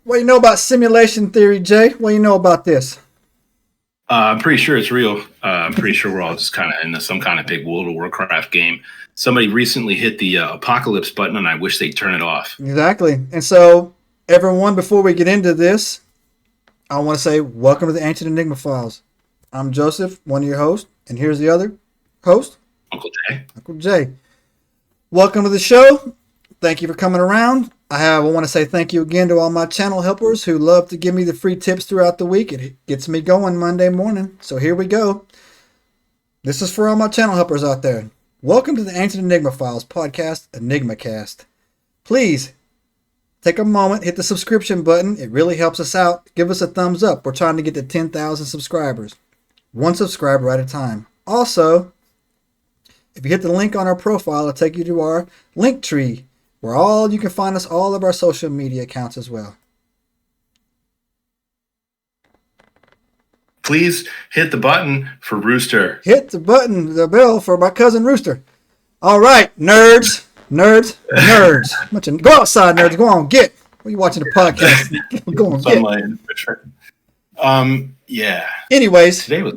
What do you know about simulation theory, Jay? What do you know about this? I'm pretty sure it's real. I'm pretty sure we're all just kind of in some kind of big World of Warcraft game. Somebody recently hit the apocalypse button, and I wish they'd turn it off. Exactly. And so, everyone, before we get into this, I want to say welcome to the Ancient Enigma Files. I'm Joseph, one of your hosts, and here's the other host, Uncle Jay. Uncle Jay. Welcome to the show. Thank you for coming around. I want to say thank you again to all my channel helpers who love to give me the free tips throughout the week. It gets me going Monday morning. So here we go. This is for all my channel helpers out there. Welcome to the Ancient Enigma Files podcast, EnigmaCast. Please take a moment, hit the subscription button. It really helps us out. Give us a thumbs up. We're trying to get to 10,000 subscribers. One subscriber at a time. Also, if you hit the link on our profile, it'll take you to our link tree, where you can find us all of our social media accounts as well. Please hit the button for Rooster. Hit the button, the bell for my cousin Rooster. All right, nerds. Go outside, nerds. Go on, get. What are you watching the podcast? Go on, get. Yeah. Anyways, today was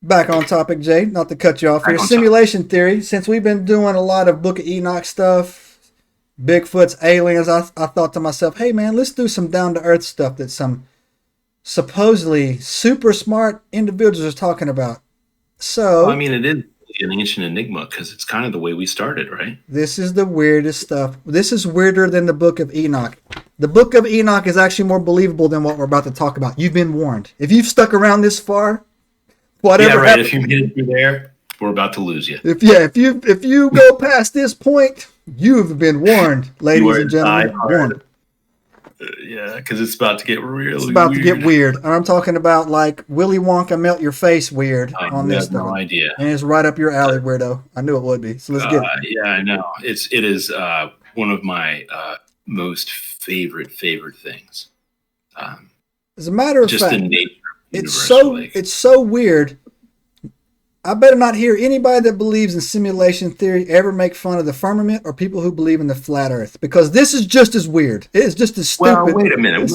back on topic, Jay. Not to cut you off here. Simulation theory. Since we've been doing a lot of Book of Enoch stuff, Bigfoot's aliens, I thought to myself, hey man, let's do some down to earth stuff that some supposedly super smart individuals are talking about. So, well, I mean, it is an ancient enigma because it's kind of the way we started, right? This is the weirdest stuff. This is weirder than the Book of Enoch. The Book of Enoch is actually more believable than what we're about to talk about. You've been warned. If you've stuck around this far, whatever right. If you made it through there, we're about to lose you. If you go past this point, you've been warned, ladies and gentlemen. Warned. Yeah, because it's about to get really It's about to get weird. And I'm talking about like Willy Wonka melt your face weird on this stuff. No idea. And it's right up your alley, weirdo. I knew it would be. So let's get it. Yeah, I know. It is one of my most favorite things. As a matter of just fact, the nature of the universe, it's so weird. I better not hear anybody that believes in simulation theory ever make fun of the firmament or people who believe in the flat earth, because this is just as weird. It's just as stupid. Well, wait a minute. It's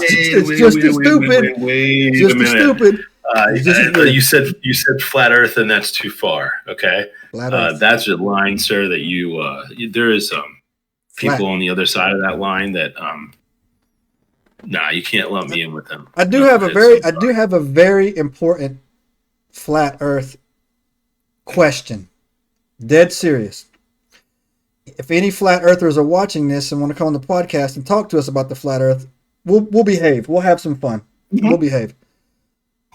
just as stupid. Wait a minute. You said flat earth, and that's too far. Okay, that's a line, sir. That there is people on the other side of that line that you can't lump me in with them. I do have a very important flat earth question. Dead serious. If any flat earthers are watching this and want to come on the podcast and talk to us about the flat earth, we'll behave. We'll have some fun. Mm-hmm. We'll behave.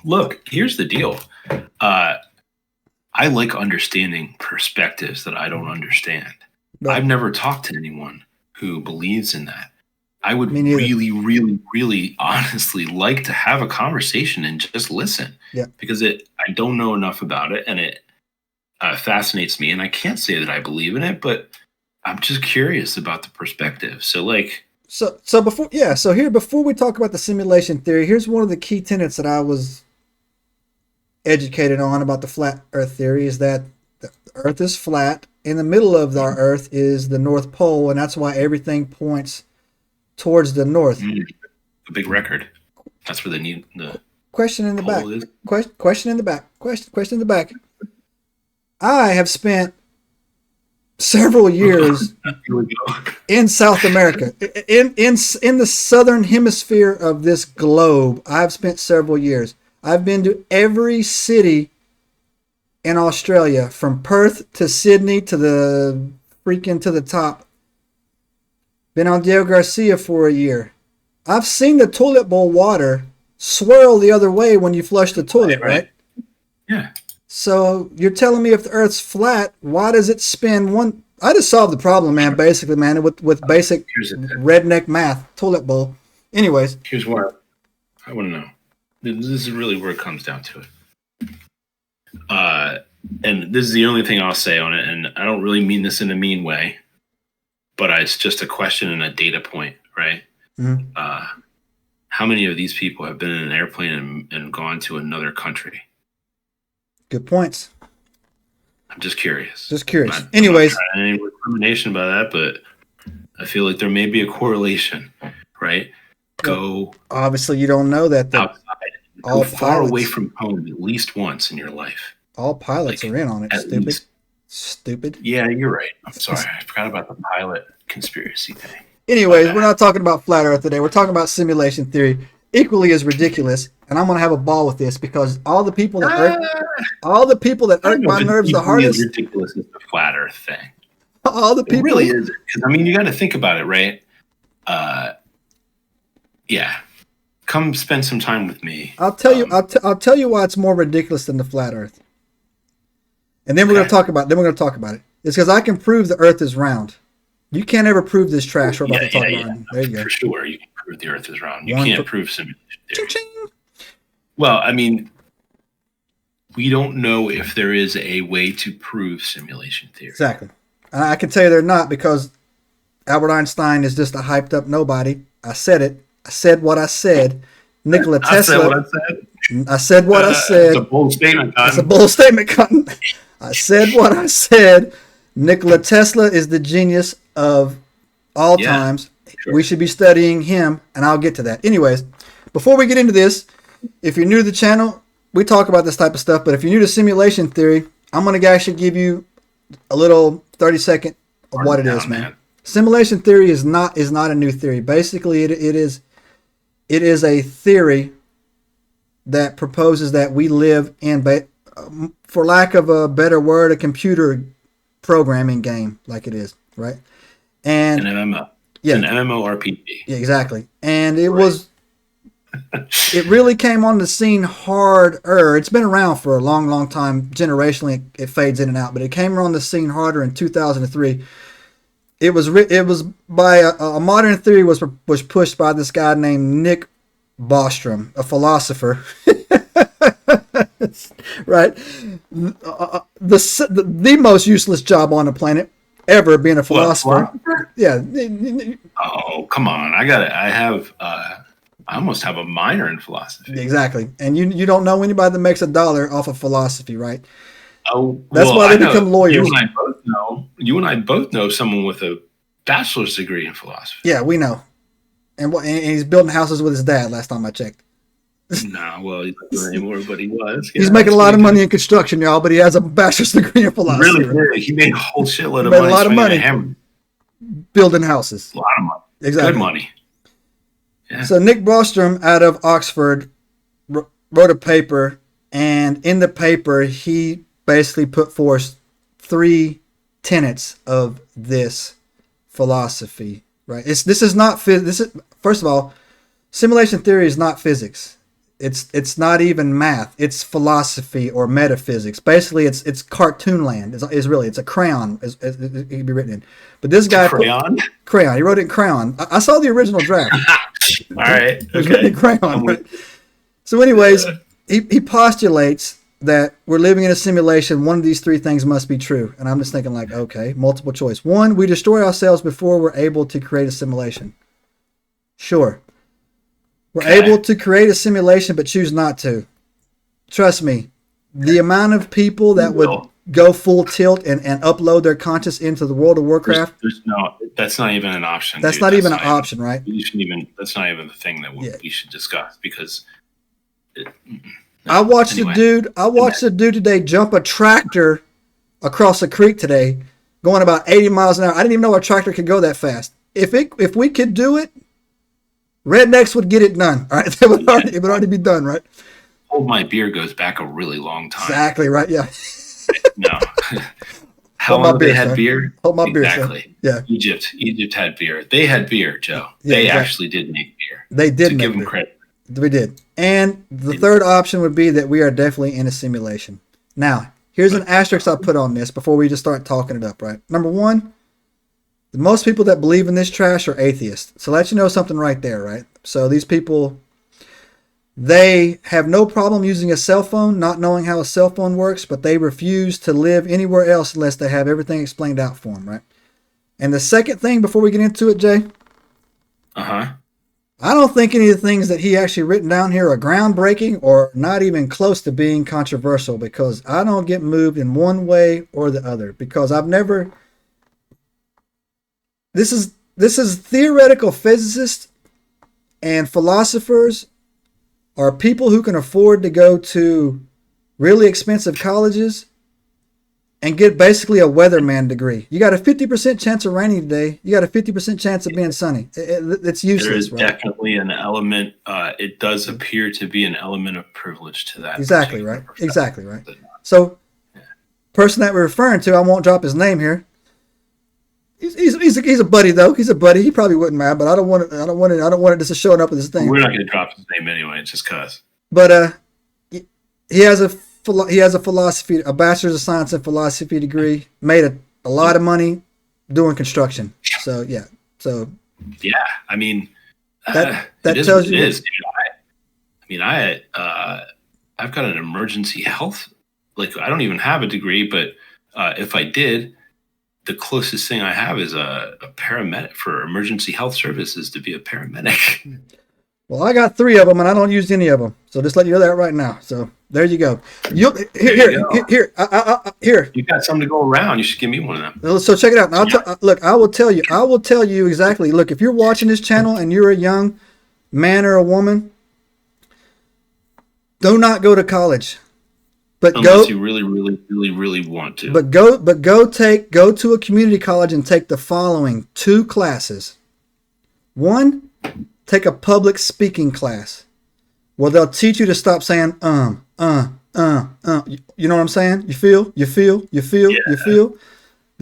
Look, here's the deal. I like understanding perspectives that I don't understand. Right. I've never talked to anyone who believes in that. I would really, really, really honestly like to have a conversation and just listen. Yeah. Because I don't know enough about it, and it fascinates me, and I can't say that I believe in it, but I'm just curious about the perspective. So before we talk about the simulation theory, here's one of the key tenets that I was educated on about the flat earth theory, is that the earth is flat. In the middle of our earth is the North Pole, and that's why everything points towards the north. A big record. That's where they need the question in the back. Question in the back. Question in the back. I have spent several years in South America, in the southern hemisphere of this globe. I've spent several years. I've been to every city in Australia, from Perth to Sydney to the top. Been on Diego Garcia for a year. I've seen the toilet bowl water swirl the other way when you flush the toilet, right? Yeah. So you're telling me if the Earth's flat, why does it spin one? I just solved the problem, man. Basically, man, with basic redneck math, toilet bowl. Anyways, here's what I want to know. This is really where it comes down to it. And this is the only thing I'll say on it, and I don't really mean this in a mean way, but it's just a question and a data point, right? Mm-hmm. How many of these people have been in an airplane and gone to another country? Good points. I'm just curious. Anyways, I'm not any discrimination by that, but I feel like there may be a correlation, right? Go obviously you don't know that outside. All Go far pilots, away from home at least once in your life. all pilots Like, are in on it. at Stupid. least. Stupid. Yeah, you're right. I'm sorry. I forgot about the pilot conspiracy thing. Anyways, we're not talking about flat Earth today. We're talking about simulation theory, equally as ridiculous. And I'm gonna have a ball with this because all the people that irk my nerves the hardest. As ridiculous as the flat Earth thing. All the people. It really is. I mean, you got to think about it, right? Yeah. Come spend some time with me. I'll tell you. I'll tell you why it's more ridiculous than the flat Earth. And then we're gonna talk about. it. It's because I can prove the Earth is round. You can't ever prove this trash we're about to talk about. There you go. For sure, you can prove the Earth is round. You can't prove simulation theory. Ching-ching. Well, I mean, we don't know if there is a way to prove simulation theory. Exactly. And I can tell you they're not because Albert Einstein is just a hyped up nobody. I said it. I said what I said. Nikola Tesla. I said what I said. It's a bold statement, Cotton. It's a bold statement, Cotton. I said what I said. Nikola Tesla is the genius of all times. Sure. We should be studying him, and I'll get to that. Anyways, before we get into this, if you're new to the channel, we talk about this type of stuff, but if you're new to simulation theory, I'm going to actually give you a little 30-second of what it is, man. Simulation theory is not a new theory. Basically, it is a theory that proposes that we live in, for lack of a better word, a computer programming game, like it is, right? And an MMO. Yeah. It's an MMORPG. Yeah, exactly. And it was, it really came on the scene harder. It's been around for a long, long time. Generationally, it fades in and out, but it came on the scene harder in 2003. It was by a modern theory was pushed by this guy named Nick Bostrom, a philosopher. Right, the most useless job on the planet ever, being a philosopher. Yeah. Oh, come on! I almost have a minor in philosophy. Exactly, and you don't know anybody that makes $1 off of philosophy, right? Oh, that's why they become lawyers. You and I both know someone with a bachelor's degree in philosophy. Yeah, we know, and he's building houses with his dad. Last time I checked. No, well, he's not doing anymore, but he was. He's making a lot of money in construction, y'all, but he has a bachelor's degree in philosophy. Really? He made a whole shitload of money. A lot of money building houses. A lot of money. Exactly. Good money. Yeah. So Nick Bostrom out of Oxford wrote a paper, and in the paper, he basically put forth 3 tenets of this philosophy. Right? This is not first of all, simulation theory is not physics. It's not even math. It's philosophy or metaphysics. Basically, it's cartoon land. It's a crayon. It can be written in. But this guy crayon. He wrote it in crayon. I saw the original draft. All right. Okay. Written in crayon. Right? So, anyways, he postulates that we're living in a simulation. One of these 3 things must be true. And I'm just thinking, like, okay, multiple choice. 1, we destroy ourselves before we're able to create a simulation. Sure. We're able to create a simulation, but choose not to. Trust me, the amount of people that would go full tilt and upload their conscious into the world of Warcraft. That's not even an option. That's not even an option, right? That's not even the thing that we should discuss because. I watched the dude today jump a tractor across a creek today, going about 80 miles an hour. I didn't even know a tractor could go that fast. If we could do it, rednecks would get it done. All right, it would already be done, right? Hold my beer goes back a really long time. Exactly right. Yeah. No. How long they had beer? Hold my beer. Exactly. Yeah. Egypt had beer. They had beer, Joe. They actually did make beer. They did. Give them credit. We did. And the third option would be that we are definitely in a simulation. Now, here's an asterisk I put on this before we just start talking it up. Right. Number 1. Most people that believe in this trash are atheists. So let you know something right there, right? So these people, they have no problem using a cell phone, not knowing how a cell phone works, but they refuse to live anywhere else unless they have everything explained out for them, right? And the second thing, before we get into it, Jay. I don't think any of the things that he actually written down here are groundbreaking or not even close to being controversial because I don't get moved in one way or the other because I've never... this is theoretical physicists and philosophers are people who can afford to go to really expensive colleges and get basically a weatherman degree. You got a 50% chance of raining today. You got a 50% chance of being sunny. It's useless. There is right? definitely an element. It does appear to be an element of privilege to that. Exactly right. Exactly right. So, person that we're referring to, I won't drop his name here. He's a buddy though. He's a buddy. He probably wouldn't mind, but I don't want it just showing up with this thing. We're not going to drop his name anyway, just cause. But he has a philosophy, a bachelor's of science in philosophy degree. Made a lot of money doing construction. So yeah. So yeah, I mean that tells you. It is. I've got an emergency health. Like I don't even have a degree, but if I did, the closest thing I have is a paramedic for emergency health services to be a paramedic. Well, I got 3 of them, and I don't use any of them. So just let you know that right now. So there you go. Here. You got something to go around. You should give me one of them. So check it out. Look, I will tell you exactly. Look, if you're watching this channel and you're a young man or a woman, do not go to college. But unless you really, really, really, really want to. But go to a community college and take the following 2 classes. 1, take a public speaking class. Well, they'll teach you to stop saying You know what I'm saying? You feel? They'll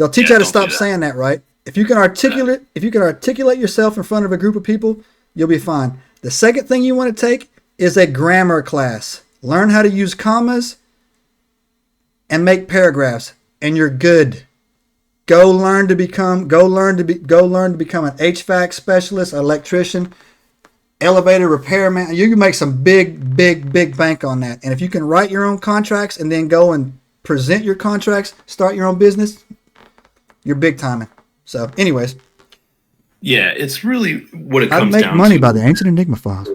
teach you how to stop saying that, right? If you can articulate yourself in front of a group of people, you'll be fine. The second thing you want to take is a grammar class. Learn how to use commas and make paragraphs, and you're good. Go learn to become an HVAC specialist, electrician, elevator repairman. You can make some big bank on that. And if you can write your own contracts and then go and present your contracts, start your own business, you're big timing. So, anyways, yeah, it's really what it comes down to. I'd make money by the ancient Enigma files.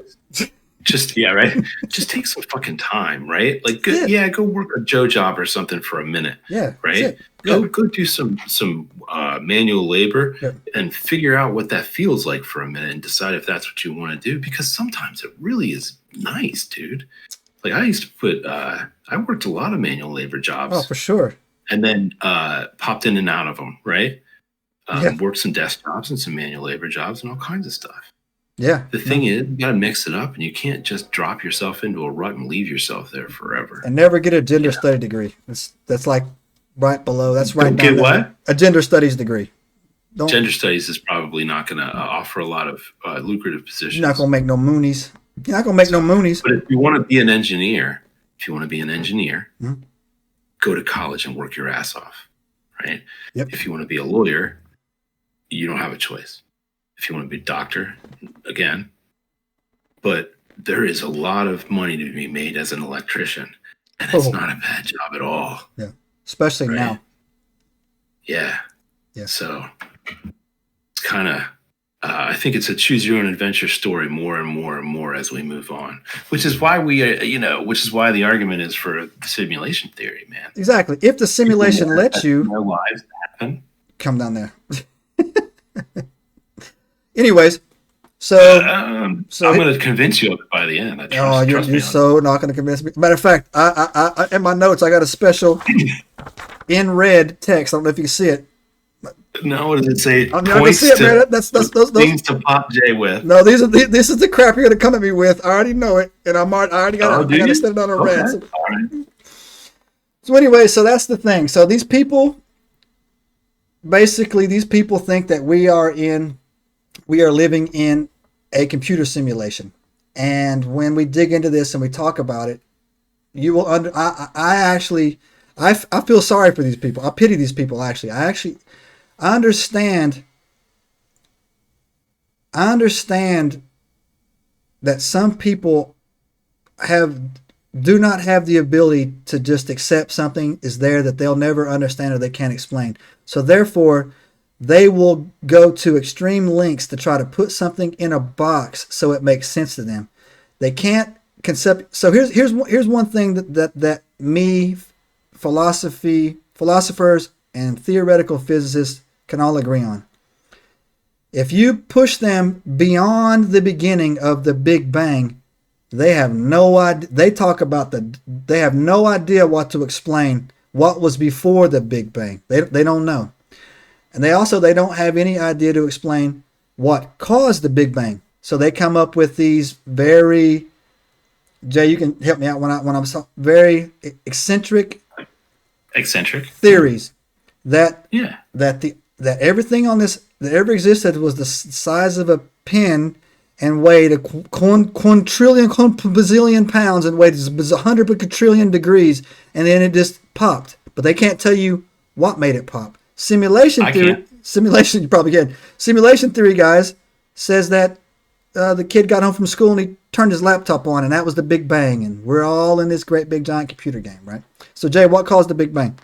Just just take some fucking time, right? Like go work a Joe job or something for a minute. Yeah. Right? Go do some manual labor and figure out what that feels like for a minute and decide if that's what you want to do, because sometimes it really is nice, dude. Like I used to I worked a lot of manual labor jobs. Oh, for sure. And then popped in and out of them, right? Worked some desk jobs and some manual labor jobs and all kinds of stuff. Yeah. The thing is, you got to mix it up, and you can't just drop yourself into a rut and leave yourself there forever. And never get a gender study degree. That's like right below. That's right. Get what? A gender studies degree. Gender studies is probably not going to offer a lot of lucrative positions. You're not going to make no moonies. You're not going to make no moonies. But if you want to be an engineer, go to college and work your ass off, right? Yep. If you want to be a lawyer, you don't have a choice. If you want to be a doctor, again. But there is a lot of money to be made as an electrician, and it's not a bad job at all. Yeah, especially now. Yeah. So it's kind of, I think it's a choose your own adventure story more and more and more as we move on, which is why which is why the argument is for simulation theory, man. Exactly. If the simulation lets you, no lives happen. Come down there. Anyways, so I'm going to convince you by the end. You're so not going to convince me. Matter of fact, I in my notes I got a special in red text. I don't know if you can see it. No, what does it say? I'm not going to see it, man. That's those things to pop J with. No, this is the crap you're going to come at me with. I already know it, and I already got to set it on a red. So, all right. So anyway, so that's the thing. So these people think that we are living in a computer simulation. And when we dig into this and we talk about it, you will I feel sorry for these people. I pity these people actually. I understand that some people do not have the ability to just accept something is there that they'll never understand or they can't explain. So therefore, they will go to extreme lengths to try to put something in a box so it makes sense to them. They can't concept. So here's one thing that me, philosophers, and theoretical physicists can all agree on. If you push them beyond the beginning of the Big Bang, they have no idea. They have no idea what to explain what was before the Big Bang. They don't know. And they don't have any idea to explain what caused the Big Bang. So they come up with these very, Jay, you can help me out when I'm very eccentric theories that everything on this that ever existed was the size of a pin and weighed a quadrillion pounds and weighed 100 quadrillion degrees, and then it just popped. But they can't tell you what made it pop. Simulation theory, you probably can. Simulation theory, guys, says that the kid got home from school and he turned his laptop on, and that was the Big Bang, and we're all in this great big giant computer game, right? So, Jay, what caused the Big Bang?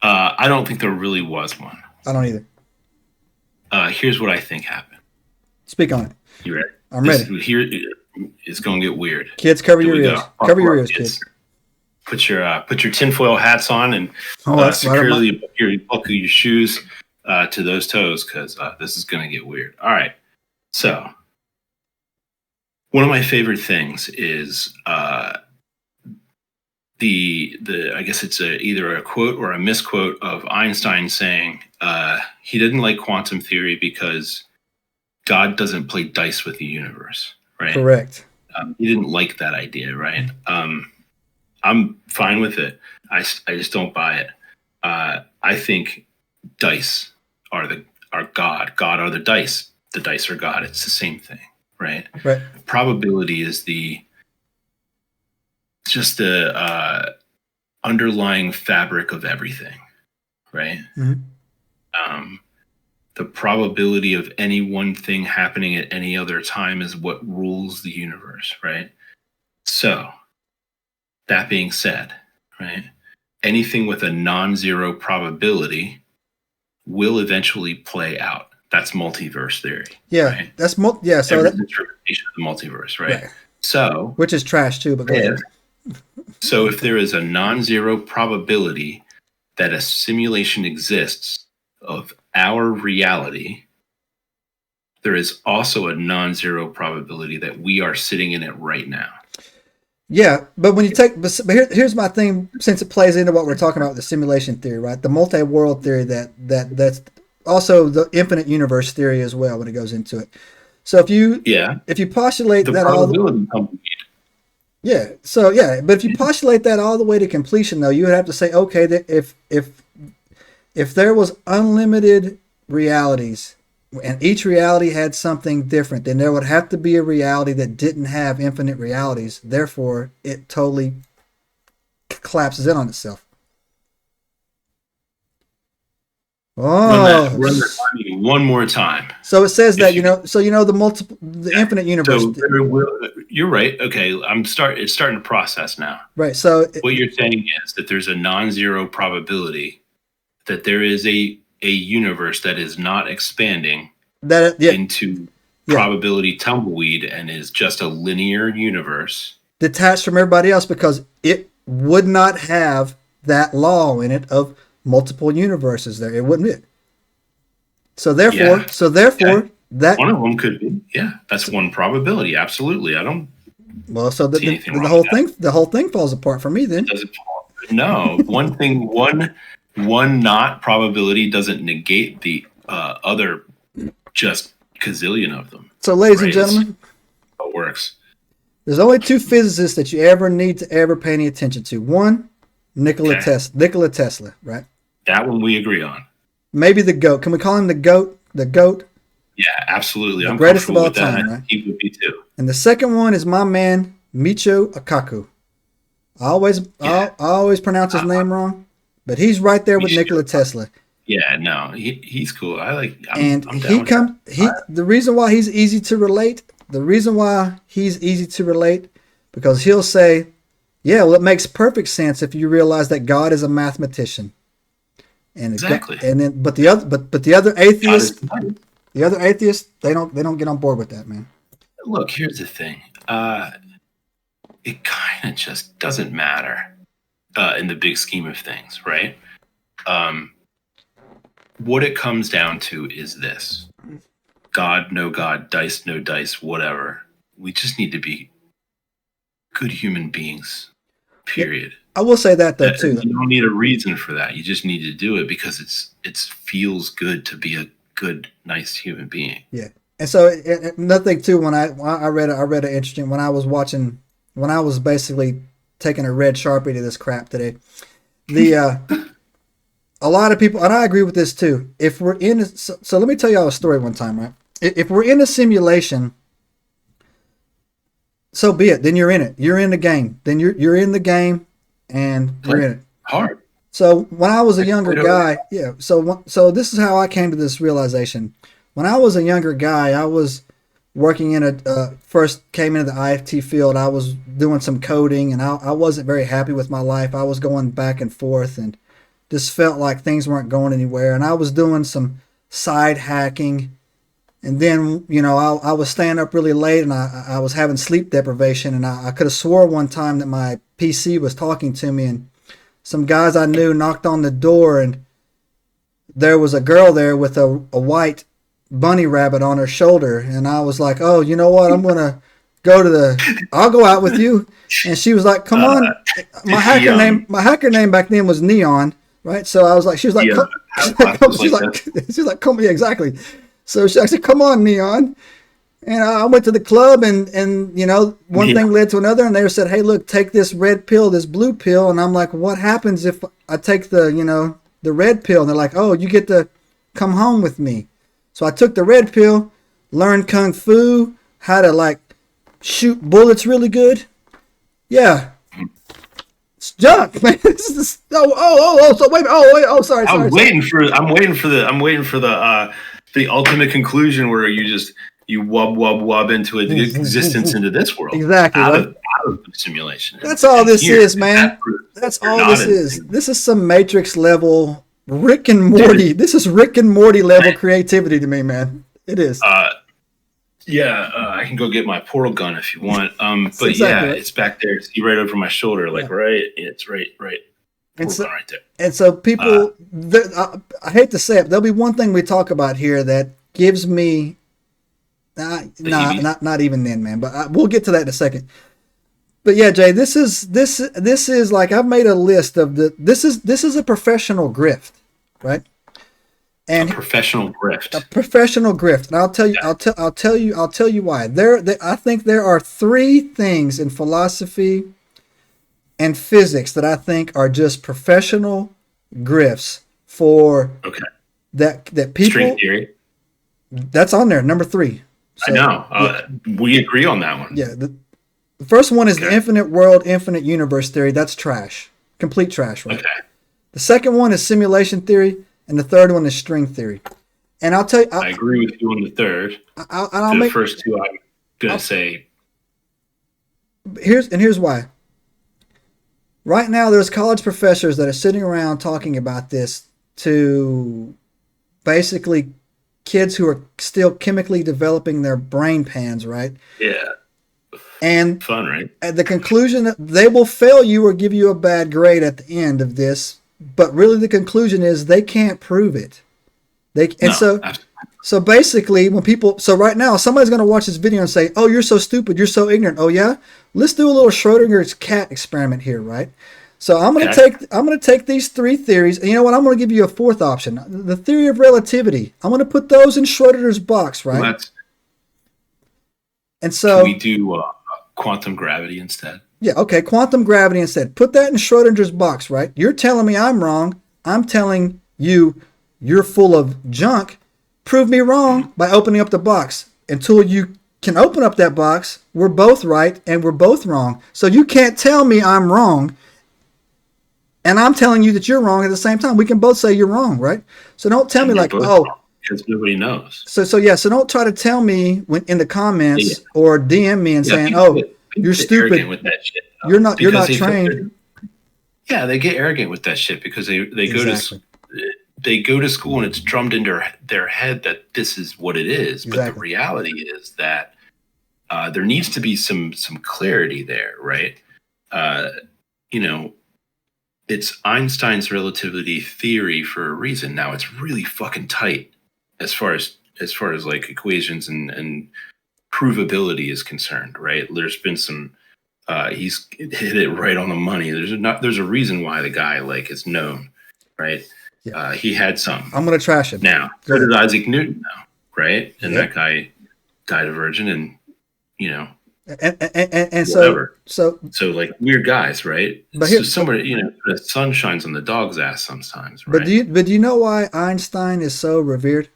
I don't think there really was one. I don't either. Here's what I think happened. Speak on it. You ready? I'm ready. Here it's going to get weird. Kids, cover your ears. Cover your ears, kids. Put your tinfoil hats on and securely buckle your shoes to those toes, because this is going to get weird. All right. So one of my favorite things is I guess it's either a quote or a misquote of Einstein saying he didn't like quantum theory because God doesn't play dice with the universe, right? Correct. He didn't like that idea, right? I'm fine with it. I just don't buy it. I think dice are God. God are the dice. The dice are God. It's the same thing, right? Right. Probability is just the underlying fabric of everything, right? Mm-hmm. The probability of any one thing happening at any other time is what rules the universe, right? So, that being said, right, anything with a non-zero probability will eventually play out. That's multiverse theory. Yeah, right? that's So that's interpretation of the multiverse, right? So, which is trash too. But go ahead. So, if there is a non-zero probability that a simulation exists of our reality, there is also a non-zero probability that we are sitting in it right now. Yeah, but when you take, but here's my thing, since it plays into what we're talking about with the simulation theory, right? The multi-world theory that's also the infinite universe theory as well when it goes into it. So if you postulate that all but if you postulate that all the way to completion, though, you would have to say, okay, that if there was unlimited realities and each reality had something different, then there would have to be a reality that didn't have infinite realities. Therefore, it totally collapses in on itself. Run that one more time. So it says that the infinite universe. So you're right. Okay, it's starting to process now. Right. So what you're saying is that there's a non-zero probability that there is a universe that is not expanding into probability tumbleweed and is just a linear universe detached from everybody else because it would not have that law in it of multiple universes there. It wouldn't be. So therefore, that one of them could be. Yeah, that's one probability. Absolutely. I don't. Well, so the whole thing falls apart for me then. No, one not probability doesn't negate the other just gazillion of them. So, ladies and gentlemen, how it works. There's only two physicists that you ever need to ever pay any attention to. One, Nikola Tesla, right? That one we agree on. Maybe the GOAT. Can we call him the GOAT? The GOAT? Yeah, absolutely. I'm greatest of all time, right? He would be too. And the second one is my man, Michio Kaku. I always pronounce his name wrong, but he's right there with Nikola Tesla. Yeah, no, he's cool. The reason why he's easy to relate, because he'll say, yeah, well, it makes perfect sense if you realize that God is a mathematician. And exactly. But the other atheists, they don't get on board with that, man. Look, here's the thing. It kind of just doesn't matter in the big scheme of things, right? what it comes down to is this: God, no God, dice, no dice, whatever. We just need to be good human beings. Period. I will say that though too. You don't need a reason for that. You just need to do it because it feels good to be a good, nice human being. Yeah. And so another thing too, when I read an interesting, when I was basically taking a red Sharpie to this crap today, a lot of people, and I agree with this too. If we're in, so let me tell y'all a story one time, right? If we're in a simulation, so be it. Then you're in it. You're in the game. Then you're in the game, and you're in it. Hard. So when I was a younger guy, yeah. So this is how I came to this realization. When I was a younger guy, I was working in first came into the IFT field. I was doing some coding, and I wasn't very happy with my life. I was going back and forth, and just felt like things weren't going anywhere. And I was doing some side hacking. And then, I was staying up really late, and I was having sleep deprivation, and I could have swore one time that my PC was talking to me, and some guys I knew knocked on the door, and there was a girl there with a white bunny rabbit on her shoulder. And I was like, oh, you know what? I'm going to I'll go out with you. And she was like, come on. My hacker name back then was Neon, right? So I was like, she was like, she's like, come, yeah, exactly. So I said, come on, Neon. And I went to the club, and one thing led to another, and they said, hey, look, take this red pill, this blue pill. And I'm like, what happens if I take the red pill? And they're like, oh, you get to come home with me. So I took the red pill, learned Kung Fu, how to shoot bullets really good. Yeah. It's junk, man. So wait, sorry. I'm waiting for the ultimate conclusion where you wub into existence into this world. Exactly. Out of the simulation. That's all this is, man. That's all this is. This is some Matrix level Rick and Morty. Dude. This is Rick and Morty level creativity to me, man. It is. I can go get my portal gun if you want. But exactly right. It's back there. See right over my shoulder, right. It's right. And so, right there. And so people, I hate to say it, there'll be one thing we talk about here that gives me, not even then, man. But we'll get to that in a second. But yeah, Jay, this is like, I've made a list of this is a professional grift, right? And a professional grift. A professional grift. And I'll tell you why. I think there are three things in philosophy and physics that I think are just professional grifts for that people. String theory. That's on there, number 3. So, I know. We agree on that one. Yeah. The first one is the infinite world, infinite universe theory. That's trash. Complete trash, right? Okay. The second one is simulation theory, and the third one is string theory. And I'll tell you, I agree with you on the third. The first two, I'm gonna say. Here's why. Right now, there's college professors that are sitting around talking about this to basically kids who are still chemically developing their brain pans, right? Yeah. And fun, right? At the conclusion that they will fail you or give you a bad grade at the end of this, but really the conclusion is they can't prove it. So basically so right now somebody's going to watch this video and say, "Oh, you're so stupid, you're so ignorant." Oh yeah? Let's do a little Schrodinger's cat experiment here, right? So I'm going to take these three theories, and you know what? I'm going to give you a fourth option. The theory of relativity. I'm going to put those in Schrodinger's box, right? And so can we do quantum gravity instead? Yeah, okay, quantum gravity instead. Put that in Schrodinger's box, right? You're telling me I'm wrong. I'm telling you you're full of junk. Prove me wrong by opening up the box. Until you can open up that box, we're both right and we're both wrong. So you can't tell me I'm wrong, and I'm telling you that you're wrong at the same time. We can both say you're wrong, right? So don't tell me because nobody knows. So don't try to tell me in the comments or DM me and saying, you're stupid with that shit. You're not trained. They get arrogant with that shit because they go to school and it's drummed into their head that this is what it is. Exactly. But the reality is that there needs to be some clarity there, right? it's Einstein's relativity theory for a reason. Now it's really fucking tight as far as like equations and provability is concerned, right? There's been some he's hit it right on the money. There's a reason why the guy like is known, right? Yeah. He had some. I'm gonna trash him. Now, so did Isaac Newton now, right? And that guy died a virgin, and and whatever. so like weird guys, right? But so somebody, the sun shines on the dog's ass sometimes, right? But do you know why Einstein is so revered?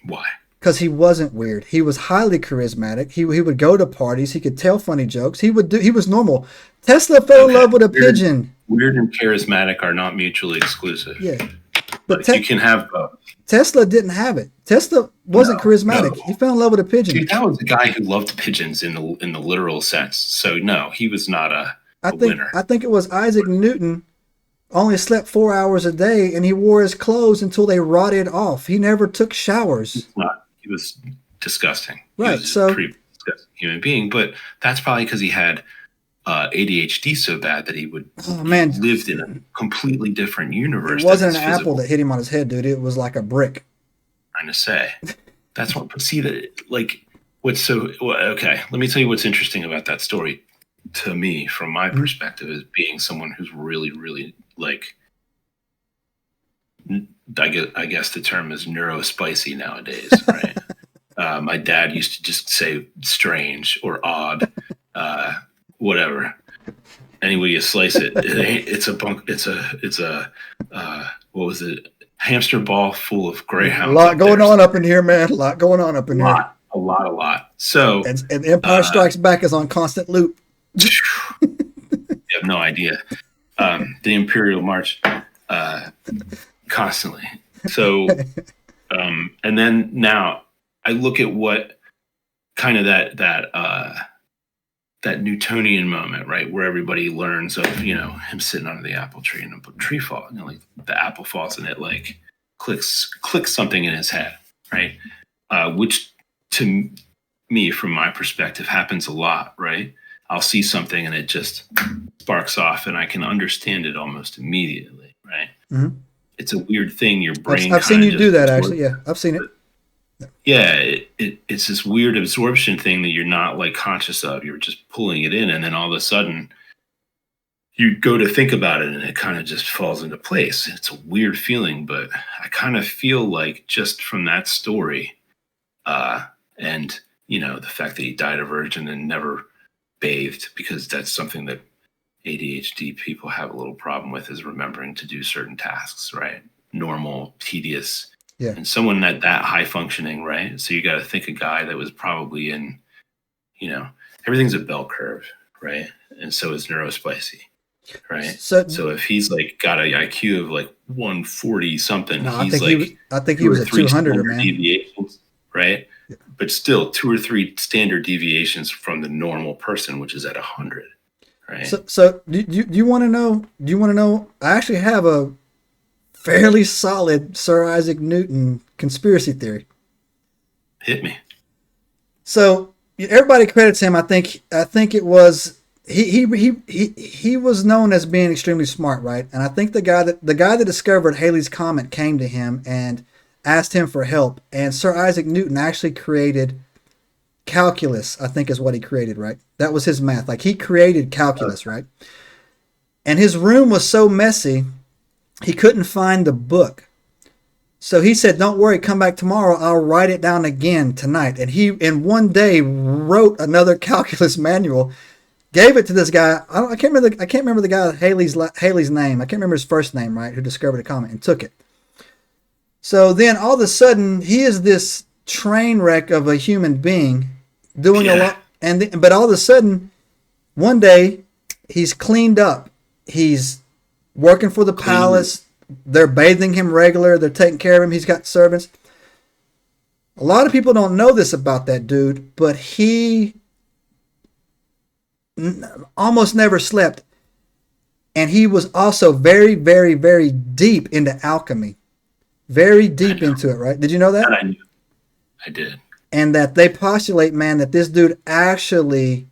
Why? Because he wasn't weird. He was highly charismatic. He would go to parties. He could tell funny jokes. He was normal. Tesla fell in love with a pigeon. Weird and charismatic are not mutually exclusive. Yeah. But you can have both. Tesla didn't have it. Tesla wasn't charismatic. No. He fell in love with a pigeon. Dude, that was a guy who loved pigeons in the literal sense. So no, he was not a winner. I think it was Isaac Newton only slept 4 hours a day, and he wore his clothes until they rotted off. He never took showers. He was disgusting. Right. He was a pretty disgusting human being, but that's probably because he had ADHD so bad that he would lived in a completely different universe. It wasn't an apple that hit him on his head, dude. It was like a brick. Trying to say. That's what. See that? Like, what's so? Okay, let me tell you what's interesting about that story. To me, from my perspective, as being someone who's really, really like, I guess the term is neurospicy nowadays, right? My dad used to just say strange or odd, whatever. Any way you slice it, it's a what was it? Hamster ball full of greyhounds. A lot going on up in here, man. A lot going on up in here. A lot. So, and Empire Strikes Back is on constant loop. You have no idea. The Imperial March, constantly. So, and then now I look at what kind of that Newtonian moment, right, where everybody learns of him sitting under the apple tree and a tree falls, like the apple falls and it like clicks something in his head, right, which to me, from my perspective, happens a lot, right? I'll see something and it just sparks off, and I can understand it almost immediately, right? Mm-hmm. It's a weird thing. Your brain. I've seen you do that, actually. Yeah, I've seen it. Yeah, it's this weird absorption thing that you're not like conscious of. You're just pulling it in, and then all of a sudden, you go to think about it, and it kind of just falls into place. It's a weird feeling, but I kind of feel like just from that story, and the fact that he died a virgin and never bathed, because that's something that ADHD people have a little problem with, is remembering to do certain tasks, right? Normal, tedious. Yeah. And someone that high functioning, right? So you got to think a guy that was probably in, everything's a bell curve, right? And so is neurospicy, right? So if he's like got an IQ of like 140 something, he's I think he was a 200, man. Deviations, right? Yeah. But still 2 or 3 standard deviations from the normal person, which is at 100, right? So do you want to know? Do you want to know? I actually have a fairly solid Sir Isaac Newton conspiracy theory. Hit me. So everybody credits him. I think it was he was known as being extremely smart, right? And I think the guy that discovered Halley's Comet came to him and asked him for help. And Sir Isaac Newton actually created calculus, I think is what he created, right? That was his math. Like, he created calculus, right? And his room was so messy, he couldn't find the book. So he said, don't worry, come back tomorrow. I'll write it down again tonight. And he, in one day, wrote another calculus manual, gave it to this guy. I can't remember the guy, Halley's name. I can't remember his first name, right, who discovered the comet and took it. So then all of a sudden, he is this train wreck of a human being doing a lot. But all of a sudden, one day, he's cleaned up. He's working for the palace. They're bathing him regular. They're taking care of him. He's got servants. A lot of people don't know this about that dude, but he almost never slept. And he was also very, very, very deep into alchemy. Very deep into it, right? Did you know that? I knew. I did. And that they postulate, man, that this dude actually,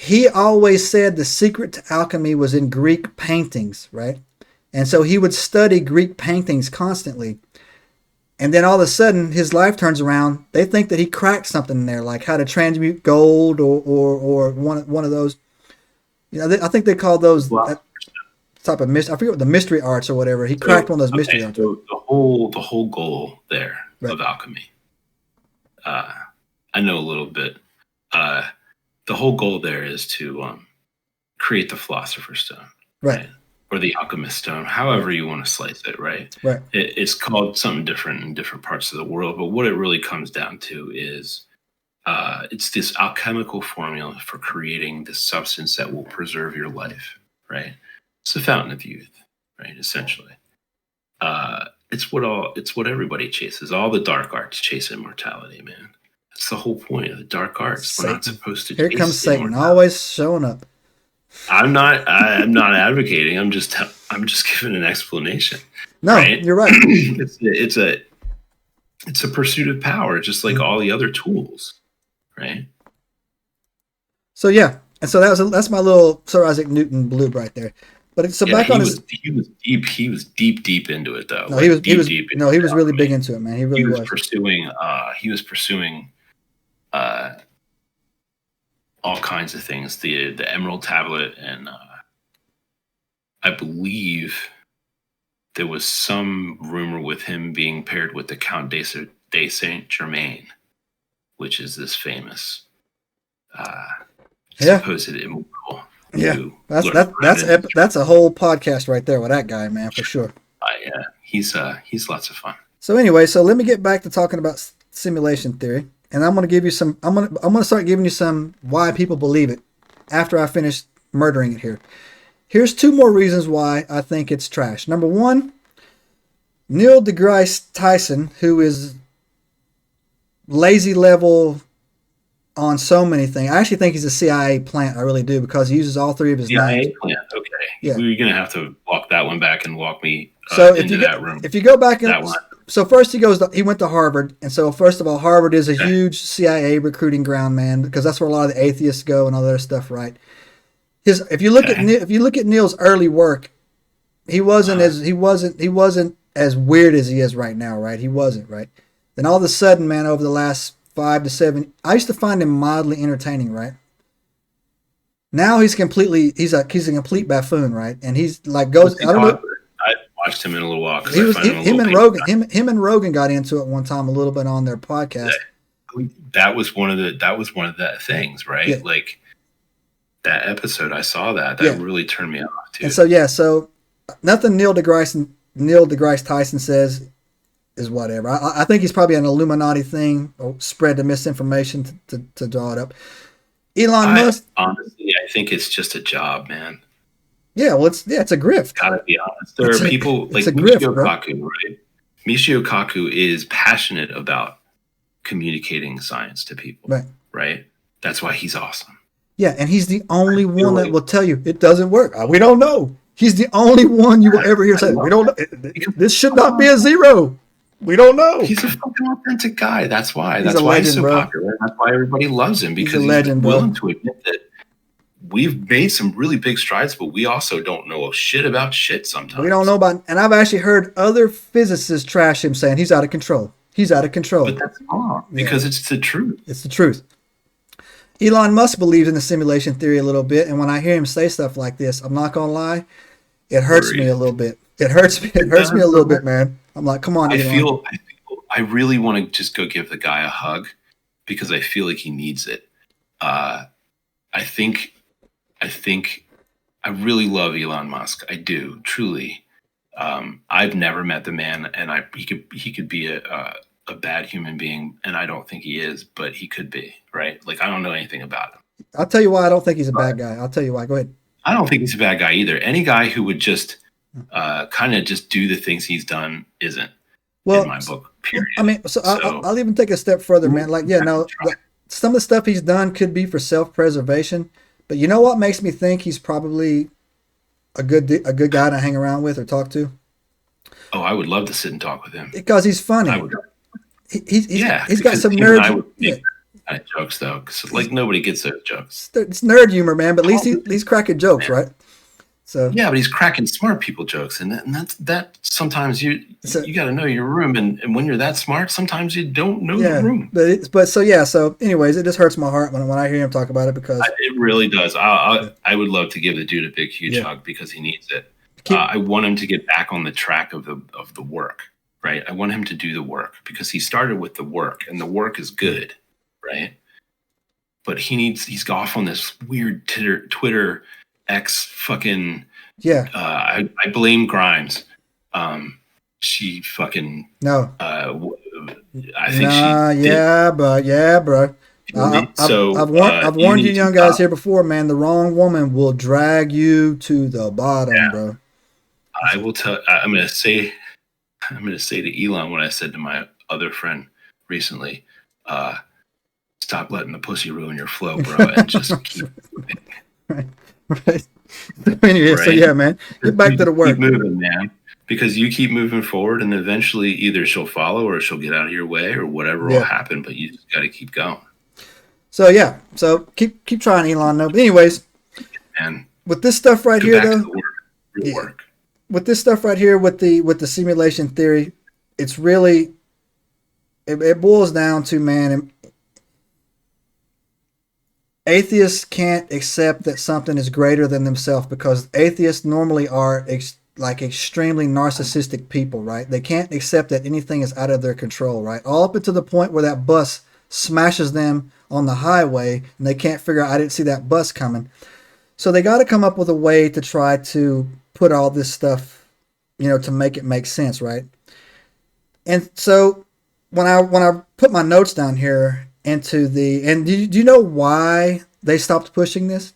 he always said the secret to alchemy was in Greek paintings, right? And so he would study Greek paintings constantly. And then all of a sudden, his life turns around. They think that he cracked something in there, like how to transmute gold or one of those. I think they call those that type of mystery. I forget what the mystery arts or whatever. He cracked one of those mystery arts. So the whole goal there of alchemy. I know a little bit. The whole goal there is to create the philosopher's stone, right? Or the alchemist stone, however you want to slice it, right? Right. It's called something different in different parts of the world, but what it really comes down to is it's this alchemical formula for creating this substance that will preserve your life, right? It's the fountain of youth, right? Essentially, it's what everybody chases. All the dark arts chase immortality, man. That's the whole point of the dark arts. Satan. We're not supposed to. Here comes Satan, always showing up. I'm not advocating. I'm just giving an explanation. No, right? You're right. It's a pursuit of power, just like all the other tools, right? So yeah, and so that's my little Sir Isaac Newton bloob right there. But so back on his, he was deep into it though. No, he was really big into it, man. He really was pursuing. He was pursuing. All kinds of things, the Emerald Tablet, and I believe there was some rumor with him being paired with the Count de Saint Germain, which is this famous supposed immortal. Yeah, that's a whole podcast right there with that guy, man, for sure. Yeah, he's lots of fun. So anyway, let me get back to talking about simulation theory. And I'm going to give you some. I'm going to start giving you some why people believe it after I finish murdering it here. Here's 2 more reasons why I think it's trash. Number 1, Neil deGrasse Tyson, who is lazy level on so many things. I actually think he's a CIA plant. I really do, because he uses all 3 of his CIA names. Plant. Okay. Yeah. We're going to have to walk that one back and walk me into that room. If you go back and so first he went to Harvard, and so first of all, Harvard is a huge CIA recruiting ground, man, because that's where a lot of the atheists go and all that stuff, right? If you look at Neil's early work, he wasn't as weird as he is right now, right? He wasn't, right? Then all of a sudden, man, over the last 5 to 7, I used to find him mildly entertaining, right? Now he's a complete buffoon, right? And he's like goes. I don't know. I watched him in a little while. Him and Rogan got into it one time a little bit on their podcast. That was one of the things, right? Yeah. Like that episode, I saw that really turned me off too. And so nothing Neil deGrasse Tyson says is whatever. I think he's probably an Illuminati thing or spread the misinformation to draw it up. Elon Musk. Honestly, I think it's just a job, man. Yeah, well, it's a grift. Gotta be honest. There are people like Michio Kaku, right? Michio Kaku is passionate about communicating science to people, right? That's why he's awesome. Yeah, and he's the only one that will tell you it doesn't work. We don't know. He's the only one you will ever hear say, we don't know. This should not be a 0. We don't know. He's a fucking authentic guy. That's why. That's why he's so popular. That's why everybody loves him, because he's willing to admit that we've made some really big strides, but we also don't know shit about shit sometimes. We don't know about, and I've actually heard other physicists trash him, saying he's out of control. He's out of control. But that's wrong, because it's the truth. It's the truth. Elon Musk believes in the simulation theory a little bit, and when I hear him say stuff like this, I'm not gonna lie, it hurts me a little bit. It hurts me a little bit, man. I'm like, come on, Elon. I really want to just go give the guy a hug, because I feel like he needs it. I really love Elon Musk. I do, truly. I've never met the man, and he could be a bad human being, and I don't think he is, but he could be, right? Like, I don't know anything about him. I'll tell you why I don't think he's a bad guy. I'll tell you why. Go ahead. I don't think he's a bad guy either. Any guy who would just kind of just do the things he's done isn't, in my book, period. I mean, I'll even take a step further, man. Like, some of the stuff he's done could be for self-preservation, but you know what makes me think he's probably a good guy to hang around with or talk to? Oh, I would love to sit and talk with him. Because he's funny. I would. He's got some nerve. jokes though, because like nobody gets those jokes. It's nerd humor, man. But at least cracking jokes, right? So yeah, but he's cracking smart people jokes, and that sometimes you got to know your room, and when you're that smart, sometimes you don't know the room. So anyways, it just hurts my heart when I hear him talk about it because it really does. I would love to give the dude a big huge hug because he needs it. I want him to get back on the track of the work, right? I want him to do the work because he started with the work, and the work is good, right? But he's off on this weird Twitter X fucking I blame Grimes. She fucking no. I think she did. Bro. I've warned you young guys here before, man. The wrong woman will drag you to the bottom, bro. I will tell. I'm gonna say to Elon what I said to my other friend recently. Stop letting the pussy ruin your flow, bro, and just keep moving. Right. Anyway, right? So yeah, man, get back to the work. Keep moving, man, because you keep moving forward, and eventually either she'll follow or she'll get out of your way, or whatever will happen. But you just got to keep going. So yeah, so keep trying, Elon. No, but anyways, man, with this stuff right here, though, with this stuff right here, with the simulation theory, it's really it boils down to, man. Atheists can't accept that something is greater than themselves because atheists normally are extremely narcissistic people, right? They can't accept that anything is out of their control, right? All up until the point where that bus smashes them on the highway and they can't figure out, I didn't see that bus coming. So they got to come up with a way to try to put all this stuff, to make it make sense, right? And so when I put my notes down here, and do you know why they stopped pushing this?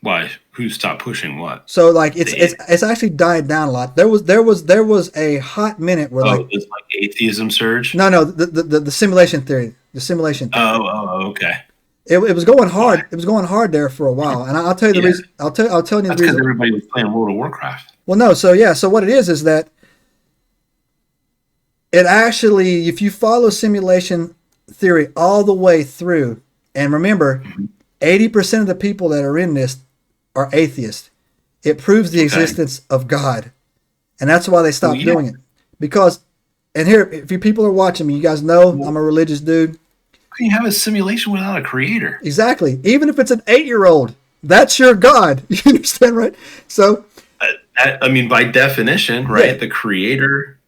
Why? Who stopped pushing what? So it's actually died down a lot. There was a hot minute where it's like atheism surge. No, the simulation theory. The simulation theory. Oh, okay. It was going hard. Why? It was going hard there for a while, and I'll tell you the reason. I'll tell you the reason. That's because everybody was playing World of Warcraft. Well, no. So what it is that it actually, if you follow simulation theory all the way through, and remember, 80% of the people that are in this are atheists. It proves the existence of God, and that's why they stopped doing it. Because, and here, if you people are watching me, you guys know I'm a religious dude. You have a simulation without a creator. Exactly. Even if it's an 8-year-old, that's your God. You understand, right? So, I mean, by definition, right? Yeah. The creator.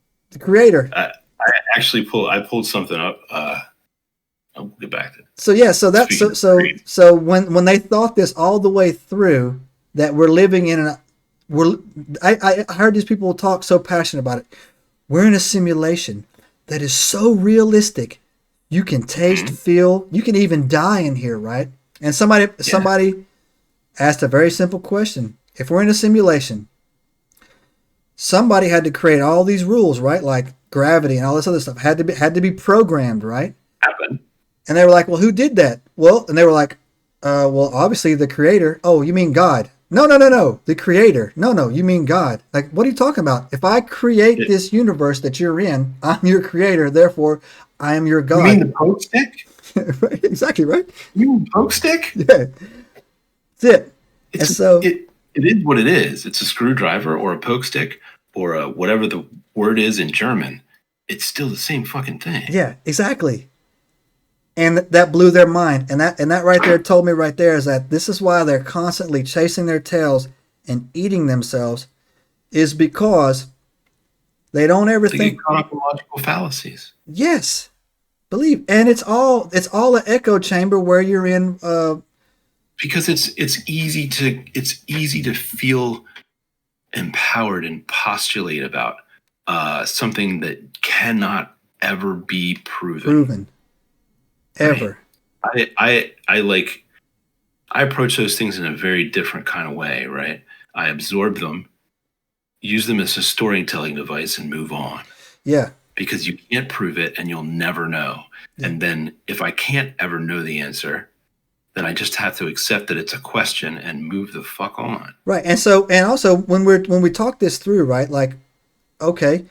I pulled something up. I'll get back to it. So yeah, so when they thought this all the way through, that we're living in I heard these people talk so passionate about it. We're in a simulation that is so realistic. You can taste, feel, you can even die in here, right? And somebody asked a very simple question. If we're in a simulation, somebody had to create all these rules, right? Like gravity and all this other stuff had to be programmed, right? Happened. And they were like, well, who did that? Well, and they were like, well, obviously the creator. Oh, you mean God? No. The creator. No, you mean God. Like, what are you talking about? If I create this universe that you're in, I'm your creator. Therefore, I am your God. You mean the poke stick? Right, exactly, right? You mean poke stick? Yeah. That's it. It is what it is. It's a screwdriver or a poke stick or whatever the word is in German. It's still the same fucking thing. Yeah, exactly. And that blew their mind. And that right there told me right there is that this is why they're constantly chasing their tails and eating themselves, is because they don't ever think. Get caught up in logical fallacies. Yes. Believe. And it's all an echo chamber where you're in. Because it's easy to feel empowered and postulate about something that cannot ever be proven. Ever. I approach those things in a very different kind of way, right? I absorb them, use them as a storytelling device, and move on. Yeah. Because you can't prove it and you'll never know. Yeah. And then if I can't ever know the answer, then I just have to accept that it's a question and move the fuck on. Right. And also when we talk this through, right? Like, okay,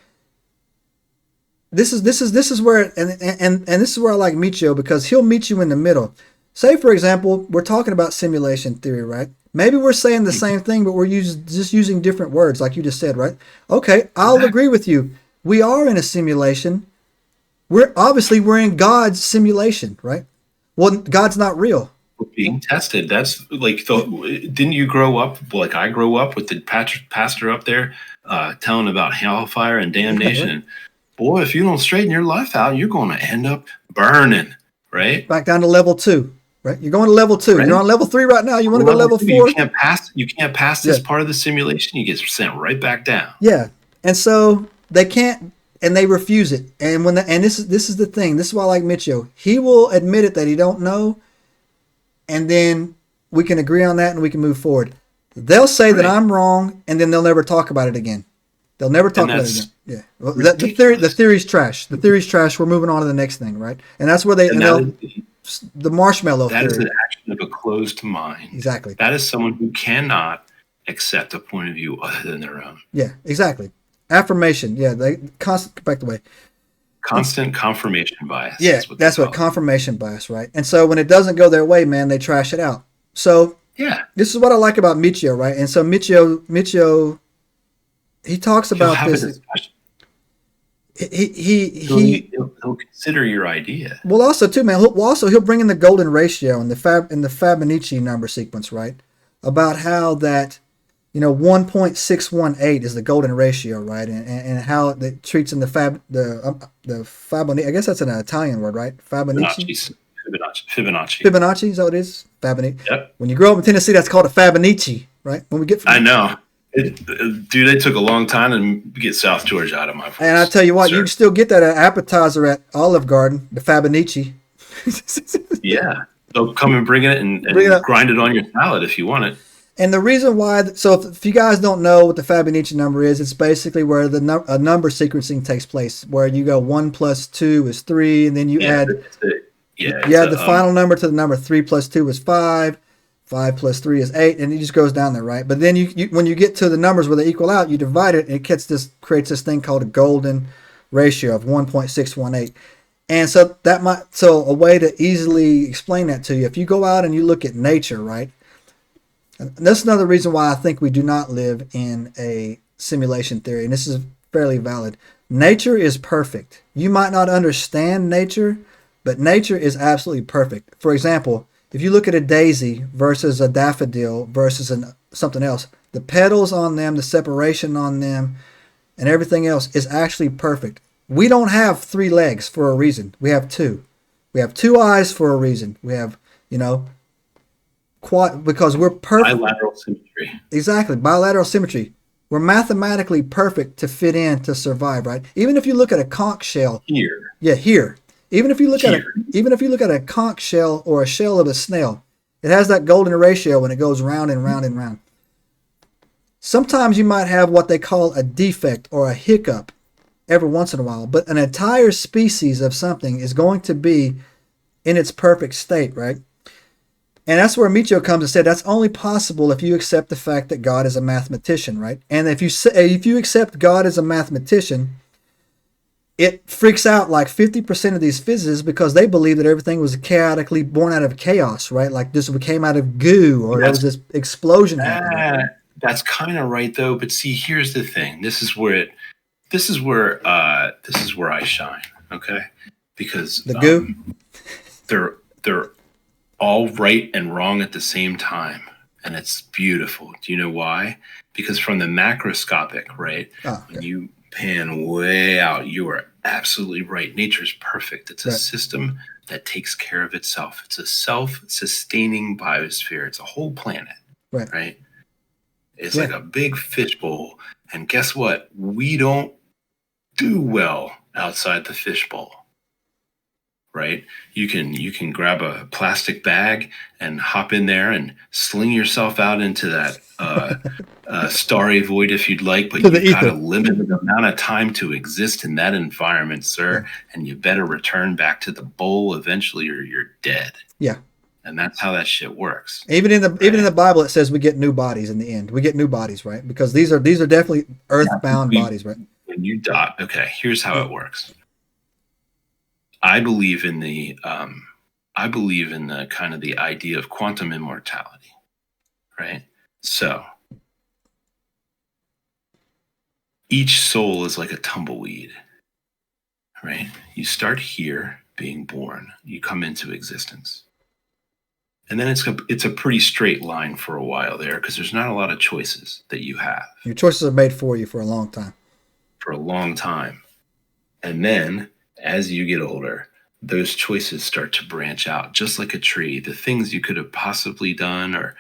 this is where and this is where I like Michio, because he'll meet you in the middle. Say, for example, we're talking about simulation theory, right? Maybe we're saying the same thing, but we're just using different words, like you just said, right? Okay, I'll agree with you. We are in a simulation. We're in God's simulation, right? Well, God's not real. We're being tested. That's like, didn't you grow up like I grew up with the pastor up there telling about hellfire and damnation? And boy, if you don't straighten your life out, you're going to end up burning, right? Back down to level 2. Right, you're going to level 2. Right? You're on level 3 right now. You want to go level 4? You can't pass this part of the simulation. You get sent right back down. Yeah, and so they can't, and they refuse it. And this is the thing. This is why I like Michio. He will admit it that he don't know, and then we can agree on that and we can move forward. They'll say that I'm wrong, and then they'll never talk about it again. They'll never talk about it again. Yeah, well, the theory's trash. The theory's trash. We're moving on to the next thing, right? And that's where the marshmallow theory. That is an action of a closed mind. Exactly. That is someone who cannot accept a point of view other than their own. Yeah, exactly. Affirmation. Yeah, they constant back the way. Constant confirmation bias. Yeah, that's what confirmation bias, right? And so when it doesn't go their way, man, they trash it out. So yeah, this is what I like about Michio, right? And so Michio, he talks about this. He'll consider your idea. Well, also too, man. He'll bring in the golden ratio and the Fibonacci number sequence, right? About how that 1.618 is the golden ratio, right? And how it treats in the Fibonacci. I guess that's an Italian word, right? Fibonacci. Fibonacci, is that what it is? Fibonacci. Yep. When you grow up in Tennessee, that's called a Fibonacci, right? When we get I know. Dude, it took a long time to get South Georgia out of my voice. And I tell you what, you can still get that appetizer at Olive Garden, the Fibonacci. Yeah. They'll come and bring it and grind it on your salad if you want it. And the reason why, so if you guys don't know what the Fibonacci number is, it's basically where a number sequencing takes place, where you go 1 + 2 is 3, and then you add the final number to the number. 3 + 2 is 5. 5 + 3 is 8, and it just goes down there, right? But then you when you get to the numbers where they equal out, you divide it, and it creates this thing called a golden ratio of 1.618. And so a way to easily explain that to you, if you go out and you look at nature, right? And that's another reason why I think we do not live in a simulation theory, and this is fairly valid. Nature is perfect. You might not understand nature, but nature is absolutely perfect. For example, if you look at a daisy versus a daffodil versus something else, the petals on them, the separation on them, and everything else is actually perfect. We don't have 3 legs for a reason. We have 2. We have 2 eyes for a reason. We have, because we're perfect. Bilateral symmetry. Exactly, bilateral symmetry. We're mathematically perfect to fit in to survive, right? Even if you look at a conch shell. Here. Yeah, here. Even if you look at a conch shell or a shell of a snail, it has that golden ratio when it goes round and round and round. Sometimes you might have what they call a defect or a hiccup every once in a while, but an entire species of something is going to be in its perfect state, right? And that's where Michio comes and said that's only possible if you accept the fact that God is a mathematician, right? And if you accept God as a mathematician, it freaks out like 50% of these physicists because they believe that everything was chaotically born out of chaos, right? Like this came out of goo, or there was this explosion happening. That's kind of right, though. But see, here's the thing. This is where I shine. Okay, because the goo, they're all right and wrong at the same time, and it's beautiful. Do you know why? Because from the macroscopic, right? When you pan way out, you are absolutely right. Nature is perfect. It's a system that takes care of itself. It's a self-sustaining biosphere. It's a whole planet, right? It's like a big fishbowl. And guess what? We don't do well outside the fishbowl, right? You can grab a plastic bag and hop in there and sling yourself out into that starry void if you'd like, but you've got a limited amount of time to exist in that environment, sir, and you better return back to the bowl eventually or you're dead. Yeah. And that's how that shit works. Even in the Bible, it says we get new bodies in the end. We get new bodies, right? Because these are definitely earthbound bodies, right? When you die, okay, here's how it works. I believe in the kind of the idea of quantum immortality, right? So each soul is like a tumbleweed, right? You start here being born, you come into existence. And then it's a pretty straight line for a while there because there's not a lot of choices that you have. Your choices are made for you for a long time. For a long time. And then as you get older, those choices start to branch out just like a tree. The things you could have possibly done or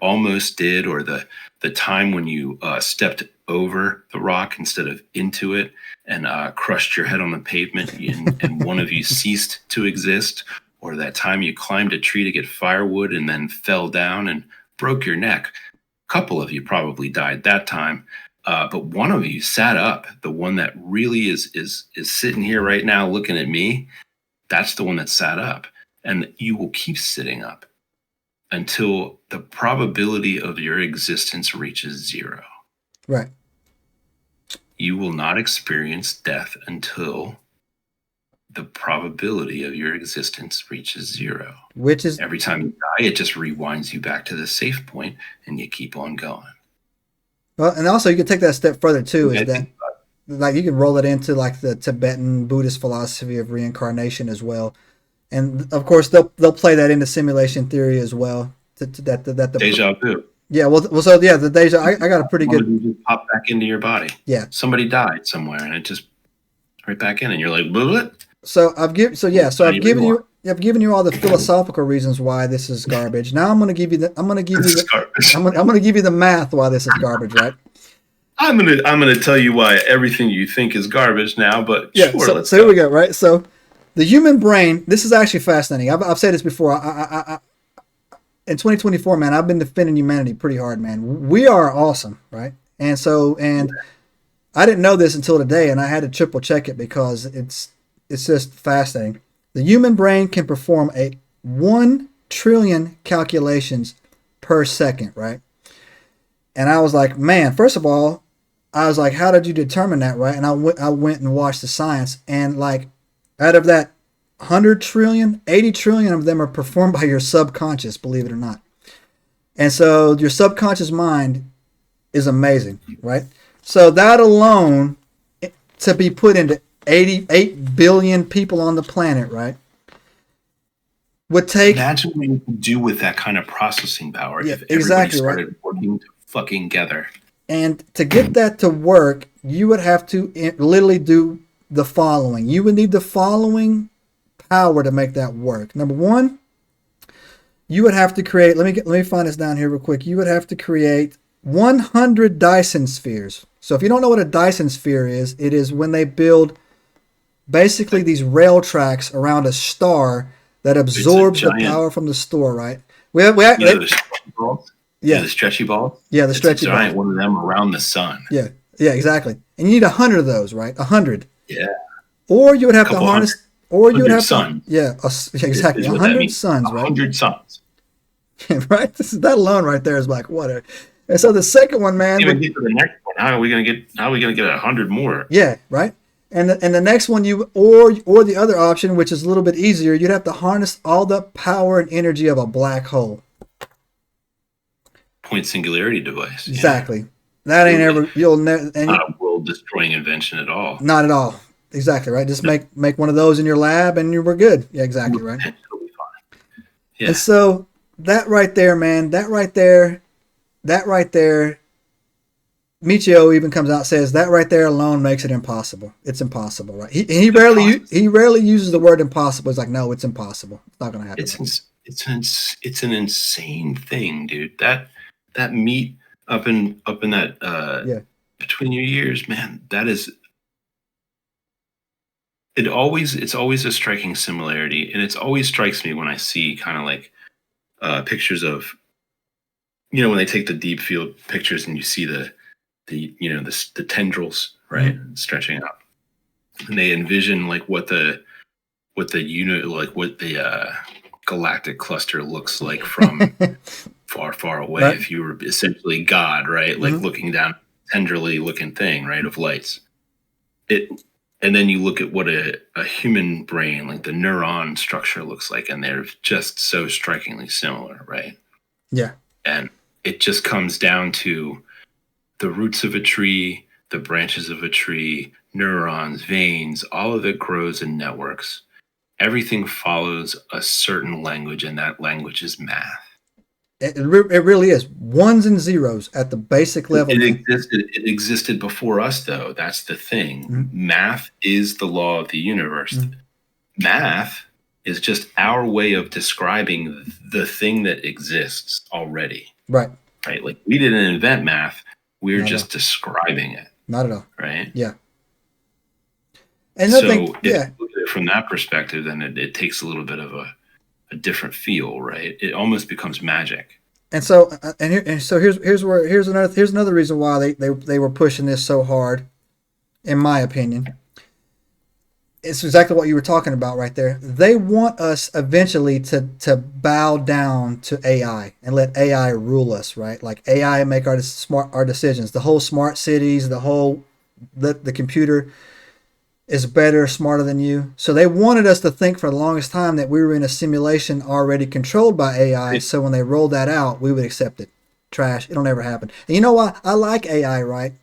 almost did, or the time when you stepped over the rock instead of into it and crushed your head on the pavement and one of you ceased to exist, or that time you climbed a tree to get firewood and then fell down and broke your neck. A couple of you probably died that time. But one of you sat up, the one that really is sitting here right now looking at me. That's the one that sat up. And you will keep sitting up until the probability of your existence reaches zero. Right. You will not experience death until the probability of your existence reaches zero. Which is every time you die, it just rewinds you back to the safe point and you keep on going. Well, and also you can take that a step further too, is that like you can roll it into like the Tibetan Buddhist philosophy of reincarnation as well. And of course they'll play that into simulation theory as well. That Deja vu. Yeah, the Deja. I got a pretty good. You just pop back into your body. Yeah, somebody died somewhere, and it just right back in, and you're like, "What?" So I've given you all the philosophical reasons why this is garbage. Now I'm going to give you the math why this is garbage, right? I'm gonna tell you why everything you think is garbage now, but yeah. Sure, So here we go, right? So the human brain. This is actually fascinating. I've said this before. In 2024, man, I've been defending humanity pretty hard, man. We are awesome, right? And I didn't know this until today, and I had to triple check it because it's just fascinating. The human brain can perform 1 trillion calculations per second, right? And I was like, man, first of all, I was like, how did you determine that, right? And I went and watched the science, and like out of that 100 trillion, 80 trillion of them are performed by your subconscious, believe it or not. And so your subconscious mind is amazing, right? So that alone, to be put into 88 billion people on the planet, right, would take... Imagine what you could do with that kind of processing power if everybody exactly, started right? working fucking together. And to get that to work, you would have to literally do the following. You would need the following power to make that work. Number one, you would have to create... Let me find this down here real quick. You would have to create 100 Dyson spheres. So if you don't know what a Dyson sphere is, it is when they build basically these rail tracks around a star that absorbs the power from the store, right? The stretchy balls? Yeah. The stretchy balls? Yeah, the stretchy balls. Giant one of them around the sun. Yeah, exactly. And you need 100 of those, right? 100. Yeah. Or you would have to harness... Or you would have suns. Exactly. 100 suns, right? 100 suns. Right? That alone right there is like, what? And so the second one, man... Even get to the next one. How are we gonna get 100 more? Yeah, right. And the next one, or the other option, which is a little bit easier, you'd have to harness all the power and energy of a black hole. Point singularity device. Exactly. Yeah. That ain't ever... You'll never... Not a world-destroying invention at all. Not at all. Exactly, right? Just make one of those in your lab and we're good. Yeah, exactly, right? It'll be fine. Yeah. And so that right there, man, that right there, Michio even comes out and says that right there alone makes it impossible. It's impossible, right? He rarely uses the word impossible. He's like, no, it's impossible. It's not going to happen. It's an insane thing, dude. That meat up in that between your ears, man. That is. It's always a striking similarity, and it always strikes me when I see kind of like pictures of, when they take the deep field pictures and you see the tendrils, right, stretching up, and they envision like what the galactic cluster looks like from far away. Right. If you were essentially God, right, like looking down, tenderly looking thing, right, of lights. And then you look at what a human brain, like the neuron structure looks like, and they're just so strikingly similar, right? Yeah. And it just comes down to the roots of a tree, the branches of a tree, neurons, veins, all of it grows in networks. Everything follows a certain language, and that language is math. It really is ones and zeros at the basic level. It existed before us, though. That's the thing. Mm-hmm. Math is the law of the universe. Mm-hmm. Math is just our way of describing the thing that exists already. Right. Right. Like, we didn't invent math. We're just describing it. Not at all. Right. Yeah. And so if you look at it from that perspective, then it takes a little bit of a different feel, right? It almost becomes magic. And so here's another reason why they were pushing this so hard, in my opinion. It's exactly what you were talking about right there. They want us eventually to bow down to AI and let AI rule us, right? Like AI make our decisions. The whole smart cities, the computer is better, smarter than you. So they wanted us to think for the longest time that we were in a simulation already controlled by AI. So when they rolled that out, we would accept it. Trash. It'll never happen. And you know what? I like AI, right?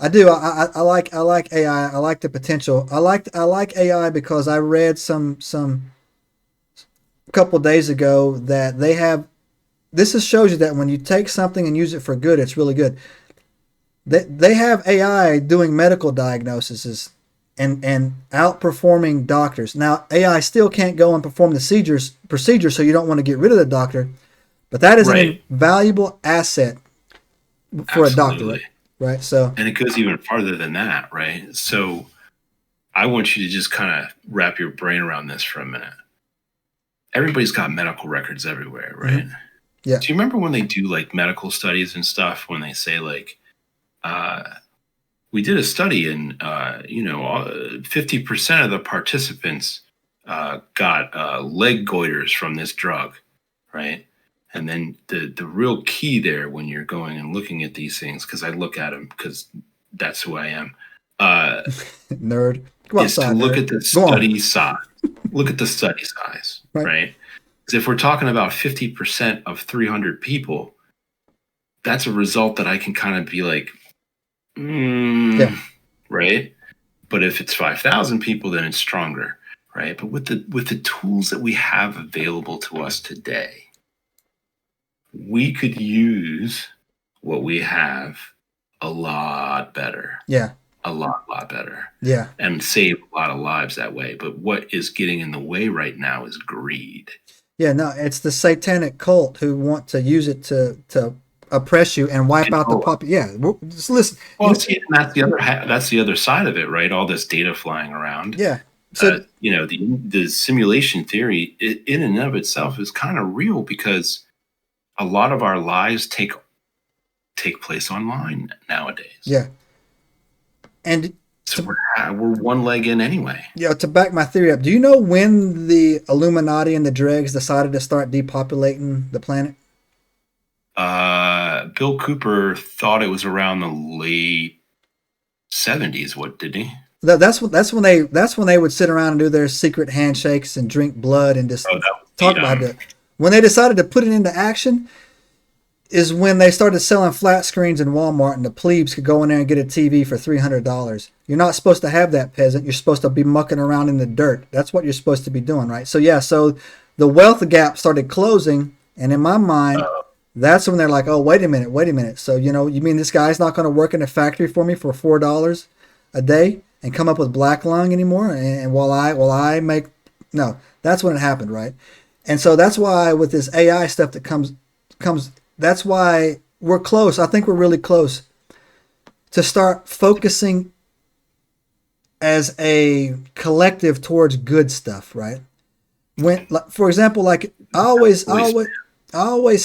I do. I like AI. I like the potential. I like AI because I read some a couple days ago that they have. This shows you that when you take something and use it for good, it's really good. They have AI doing medical diagnoses and outperforming doctors. Now, AI still can't go and perform the procedure, so you don't want to get rid of the doctor. But that is an invaluable asset for a doctor, right? So, and it goes even farther than that, right? So I want you to just kind of wrap your brain around this for a minute. Everybody's got medical records everywhere, right? Mm-hmm. Yeah. Do you remember when they do like medical studies and stuff, when they say like, we did a study and 50% of the participants got leg goiters from this drug, right? And then the real key there when you're going and looking at these things, because I look at them because that's who I am. Nerd. Is to look at the study size. Look at the study size, right? Because if we're talking about 50% of 300 people, that's a result that I can kind of be like, right? But if it's 5,000 people, then it's stronger, right? But with the tools that we have available to us today, we could use what we have a lot better. Yeah. A lot better. Yeah. And save a lot of lives that way. But what is getting in the way right now is greed. Yeah, no, it's the satanic cult who want to use it to oppress you and wipe out the population. Yeah, just listen. Well, see, that's the other side of it, right? All this data flying around. Yeah. So the simulation theory in and of itself is kind of real because a lot of our lives take place online nowadays. Yeah. And so we're one leg in anyway. Yeah, to back my theory up, do you know when the Illuminati and the dregs decided to start depopulating the planet? Bill Cooper thought it was around the late 70s. What did he? That's when they would sit around and do their secret handshakes and drink blood and just talk about it. When they decided to put it into action is when they started selling flat screens in Walmart and the plebes could go in there and get a TV for $300. You're not supposed to have that, peasant. You're supposed to be mucking around in the dirt. That's what you're supposed to be doing, right? So so the wealth gap started closing, and in my mind, that's when they're like, oh, wait a minute. So, you mean this guy's not going to work in a factory for me for $4 a day and come up with black lung anymore? And while I make, no, that's when it happened, right? And so that's why with this AI stuff that comes, that's why we're close. I think we're really close to start focusing as a collective towards good stuff, right? When, for example, like I always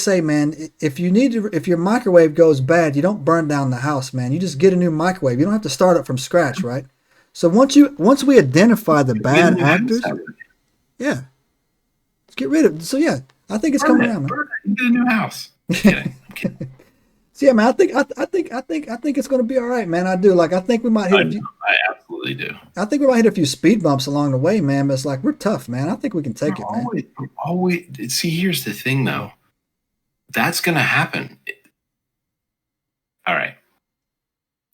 say, man, if your microwave goes bad, you don't burn down the house, man. You just get a new microwave. You don't have to start it from scratch, right? So once we identify the bad actors, yeah, let's get rid of it. So yeah, I think it's coming around, man. Get a new house. I'm kidding. So yeah, man, I think it's going to be all right, man. I do. Like, I think we might hit I a know, few. I absolutely do. I think we might hit a few speed bumps along the way, man. But it's like we're tough, man. I think we can take it, man. We're always. See, here's the thing, though. That's going to happen. All right.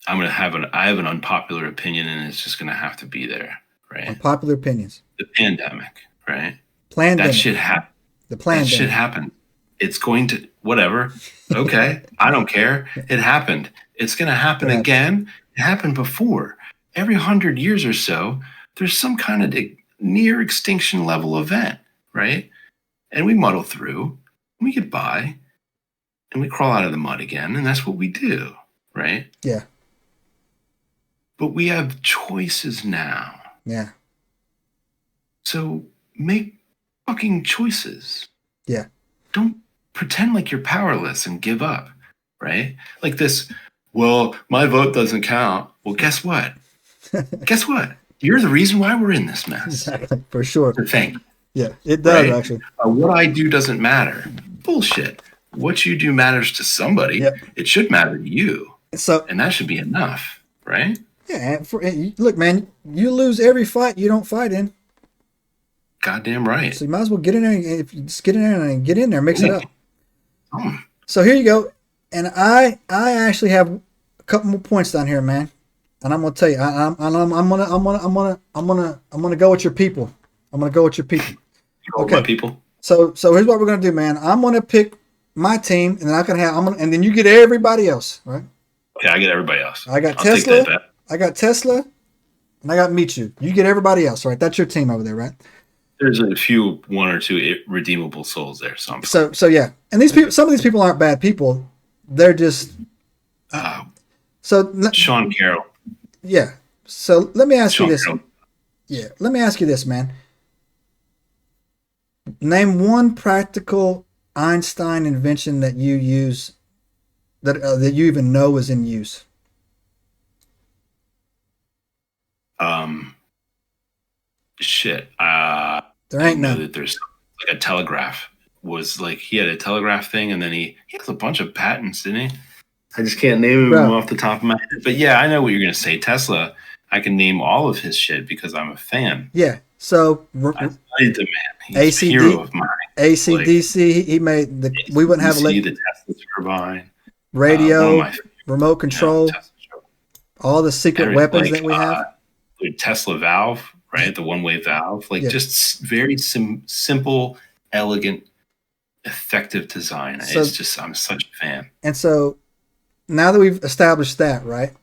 I have an unpopular opinion, and it's just going to have to be there, right? Unpopular opinions. The pandemic, right? Pandemic. That shit happened. The pandemic. That shit happened. It's going to, whatever. Okay. I don't care. It happened. It's going to happen again. It happened before. Every 100 years or so, there's some kind of near extinction level event, right? And we muddle through, and we get by, and we crawl out of the mud again, and that's what we do, right? Yeah. But we have choices now. Yeah. So make fucking choices. Yeah. Don't pretend like you're powerless and give up, right? Like this, well, my vote doesn't count. Well, guess what? Guess what? You're the reason why we're in this mess. Exactly. For sure. So thank you. Yeah, it does, right? actually. What I do doesn't matter. Bullshit. What you do matters to somebody. Yep. It should matter to you. So, and that should be enough, right? Yeah. Look, man, you lose every fight you don't fight in. Goddamn right. So you might as well get in there. If you just get in there and get in there, mix it up. Oh. So here you go. And I actually have a couple more points down here, man. And I'm gonna tell you, I'm gonna go with your people. I'm gonna go with your people. Okay, people. So here's what we're gonna do, man. I'm gonna pick my team, and then and then you get everybody else, right? Okay, I get everybody else. I got Tesla. I got Tesla, and I got Michio. You get everybody else, right? That's your team over there, right? There's a few, one or two redeemable souls there. So yeah, and these people, some of these people aren't bad people. They're just. Sean Carroll. Yeah. So let me ask you this. Carroll. Yeah, let me ask you this, man. Name one practical Einstein invention that you use, that you even know is in use. Shit. There ain't none. That there's like a telegraph. Was like he had a telegraph thing, and then he has a bunch of patents, didn't he? I just can't name them off the top of my head. But yeah, I know what you're gonna say. Tesla. I can name all of his shit because I'm a fan. Yeah. So I studied the man. He's a hero of mine. AC/DC. He made the. We wouldn't have the Tesla turbine. Radio, remote control, all the secret weapons that we have. The Tesla valve, right? The one-way valve, just very simple, elegant, effective design. So, it's just I'm such a fan. And so now that we've established that, right?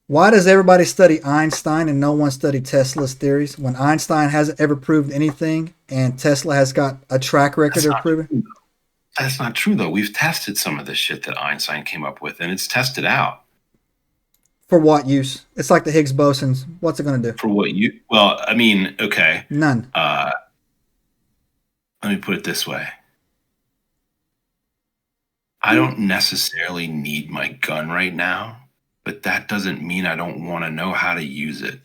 Why does everybody study Einstein and no one study Tesla's theories when Einstein hasn't ever proved anything and Tesla has got a track record of proving? That's not true, though. We've tested some of the shit that Einstein came up with, and it's tested out. For what use? It's like the Higgs bosons. What's it going to do? For what you? Well, I mean, okay. None. Let me put it this way. I don't necessarily need my gun right now, but that doesn't mean I don't want to know how to use it.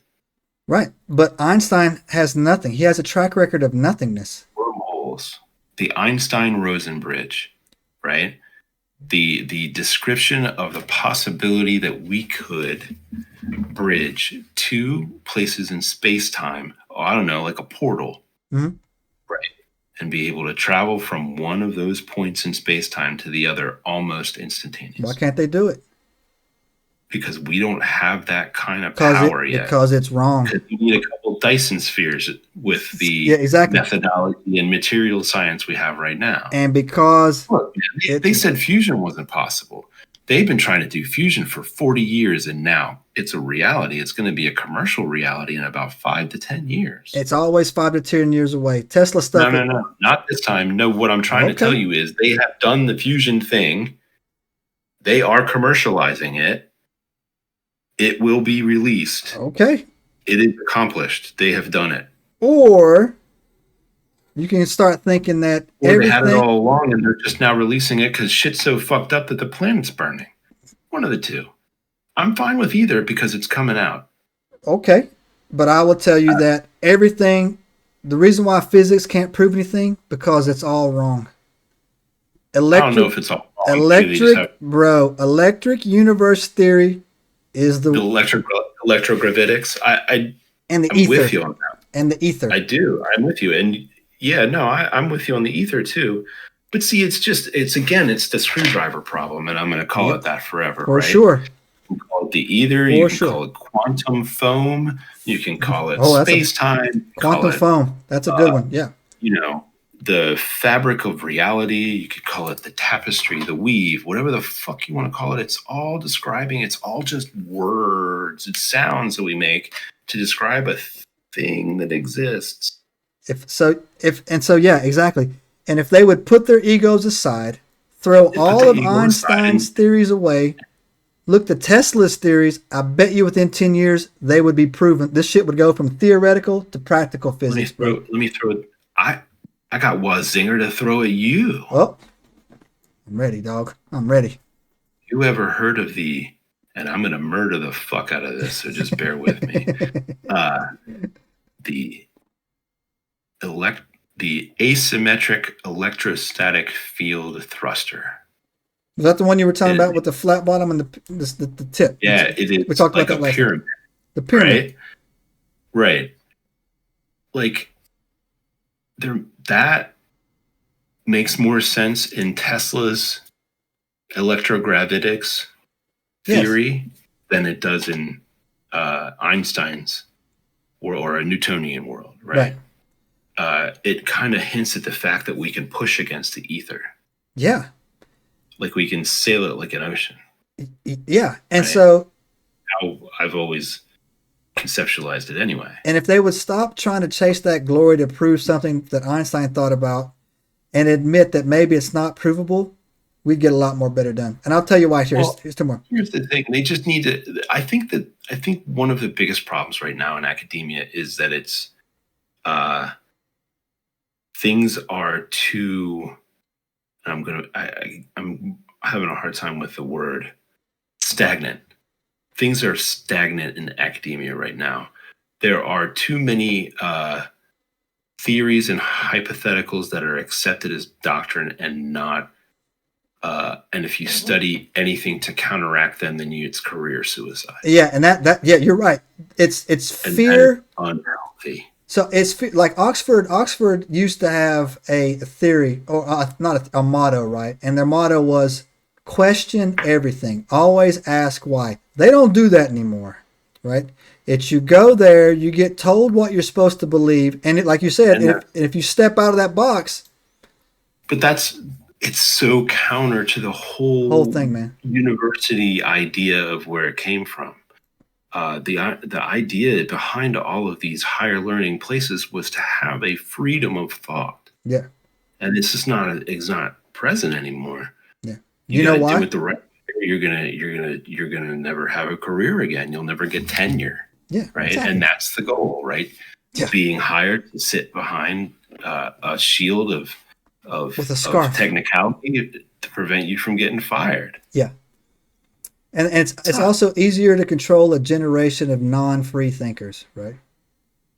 Right. But Einstein has nothing. He has a track record of nothingness. Wormholes. The Einstein-Rosen bridge, right? The description of the possibility that we could bridge two places in space-time, I don't know, like a portal, right? And be able to travel from one of those points in space-time to the other almost instantaneously. Why can't they do it? Because we don't have that kind of power yet. Because it's wrong. Because we need a couple Dyson spheres with the methodology and material science we have right now. And because... Look, they said fusion wasn't possible. They've been trying to do fusion for 40 years, and now it's a reality. It's going to be a commercial reality in about 5 to 10 years. It's always 5 to 10 years away. Tesla stuff... No. Not this time. No, what I'm trying to tell you is they have done the fusion thing. They are commercializing it. It will be released. Okay. It is accomplished. They have done it. Or you can start thinking that they had it all along and they're just now releasing it because shit's so fucked up that the planet's burning. One of the two. I'm fine with either because it's coming out. Okay. But I will tell you that everything, the reason why physics can't prove anything, because it's all wrong. I don't know if it's all Electric universe theory is the electrogravitics. And the I'm ether. with you on that. And the ether. I do. I'm with you. And yeah, no, I'm with you on the ether too. But see, it's the screwdriver problem, and I'm going to call it that forever. For right? sure. You can call it the ether. You can call it quantum foam. You can call it space-time. Quantum foam. That's a good one. Yeah. The fabric of reality. You could call it the tapestry, the weave, whatever the fuck you want to call it. It's all describing. It's all just words. It's sounds that we make to describe a thing that exists. Exactly. And if they would put their egos aside, throw all of Einstein's theories away, look to Tesla's theories, I bet you within 10 years they would be proven. This shit would go from theoretical to practical physics. Let me throw it. I got Zinger to throw at you. Oh, I'm ready, dog. I'm ready. You ever heard of and I'm going to murder the fuck out of this, so just bear with me. The asymmetric electrostatic field thruster. Was that the one you were talking about with the flat bottom and the tip? Yeah, it is. We talked like about that last pyramid. The pyramid. Right. Like, that makes more sense in Tesla's electrogravitics theory than it does in Einstein's or a Newtonian world, right? It kind of hints at the fact that we can push against the ether. Yeah. Like we can sail it like an ocean. Yeah. And so how I've always conceptualized it anyway. And if they would stop trying to chase that glory to prove something that Einstein thought about and admit that maybe it's not provable, we'd get a lot more better done. And I'll tell you why. Here's two more. Here's the thing. They just need to, I think one of the biggest problems right now in academia is that it's, things are too, I'm having a hard time with the word stagnant. Things are stagnant in academia right now. There are too many theories and hypotheticals that are accepted as doctrine and not. And if you study anything to counteract them, then it's career suicide. Yeah, and that you're right. It's fear. Unhealthy. So it's like Oxford. Oxford used to have a theory, or not a motto, right? And their motto was question everything. Always ask why. They don't do that anymore, right? It's you go there, you get told what you're supposed to believe, and like you said, if you step out of that box. But it's so counter to the whole thing, man. University idea of where it came from. The idea behind all of these higher learning places was to have a freedom of thought. Yeah. And this is not present anymore. Yeah. You know why? Do it the right way. You're gonna never have a career again. You'll never get tenure. Yeah. Right. Exactly. And that's the goal, right? Yeah. Being hired to sit behind a shield with a scarf of technicality to prevent you from getting fired. Yeah. And it's also easier to control a generation of non-free thinkers, right?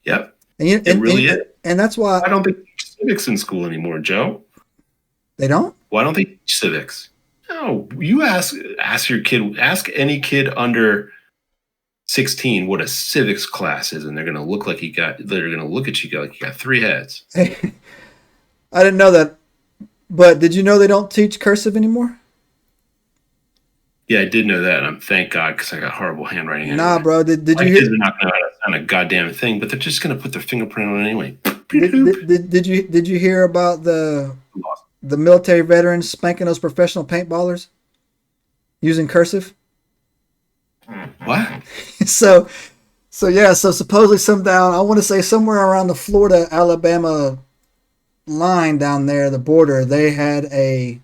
Yep. And it really is. And that's why I don't think they teach civics in school anymore, Joe. They don't? Why don't they teach civics? No, you ask your kid, ask any kid under 16 what a civics class is, and they're gonna look at you like you got three heads. I didn't know that. But did you know they don't teach cursive anymore? Yeah, I did know that, and thank God, because I got horrible handwriting. Anyway. Nah, bro. Did you hear? Kids are not going to sign a goddamn thing, but they're just going to put their fingerprint on it anyway. Did you hear about the military veterans spanking those professional paintballers using cursive? What? So supposedly I want to say somewhere around the Florida Alabama line down there, the border, they had they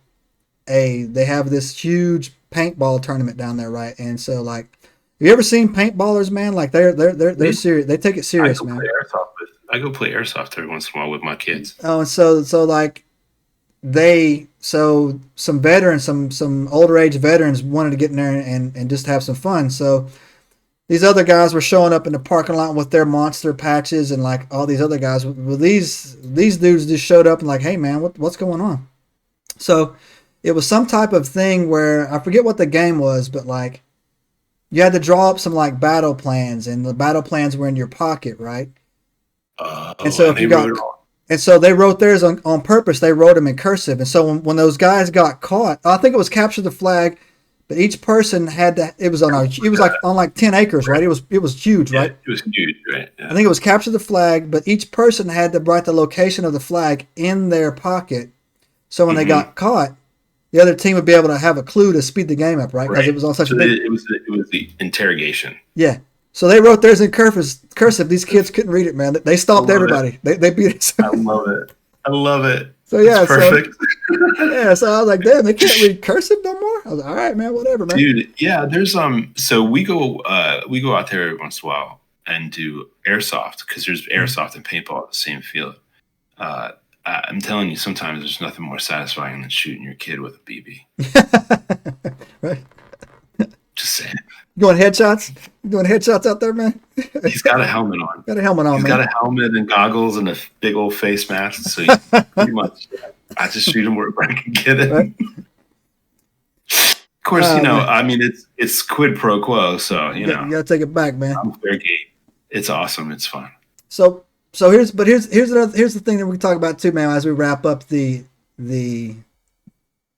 have this huge paintball tournament down there, right? And so, like, have you ever seen paintballers, man? Like, they're serious. They take it serious, man. I go play airsoft every once in a while with my kids. Oh, and so like some veterans, some older age veterans wanted to get in there and just have some fun. So these other guys were showing up in the parking lot with their monster patches, and like all these other guys, well, these dudes just showed up and like, hey man, what's going on? So it was some type of thing where I forget what the game was, but like you had to draw up some like battle plans, and the battle plans were in your pocket, right? And so And if you they got wrote it all. and so they wrote theirs on purpose. They wrote them in cursive. And so when those guys got caught, I think it was capture the flag, but each person had to. It was like on like 10 acres, right? It was huge, Yeah, right? it was huge, right? I Yeah. think it was capture the flag, but each person had to write the location of the flag in their pocket. So when they Hmm. got caught, the other team would be able to have a clue to speed the game up, right? Because Right. it was on such a So big. it was the interrogation. Yeah. So they wrote theirs in cursive. These kids couldn't read it, man. They I stopped love it. everybody. They beat it. I love it. I love it. So It's yeah, so perfect. yeah, so I was like, damn, they can't read cursive no more. I was like, all right, man, whatever, man. Dude, yeah, there's so we go out there every once in a while and do airsoft because there's airsoft and paintball at the same field. I'm telling you, sometimes there's nothing more satisfying than shooting your kid with a BB. Right? Just saying. You doing headshots? You doing headshots out there, man? He's got a helmet on. Got a helmet on, He's man. got a helmet and goggles and a big old face mask. So pretty much, I just shoot him wherever I can get him. Right. Of course, Man. I mean, it's quid pro quo. So You gotta take it back, man. I'm fair game. It's awesome. It's fun. So here's the thing that we can talk about too, man, as we wrap up the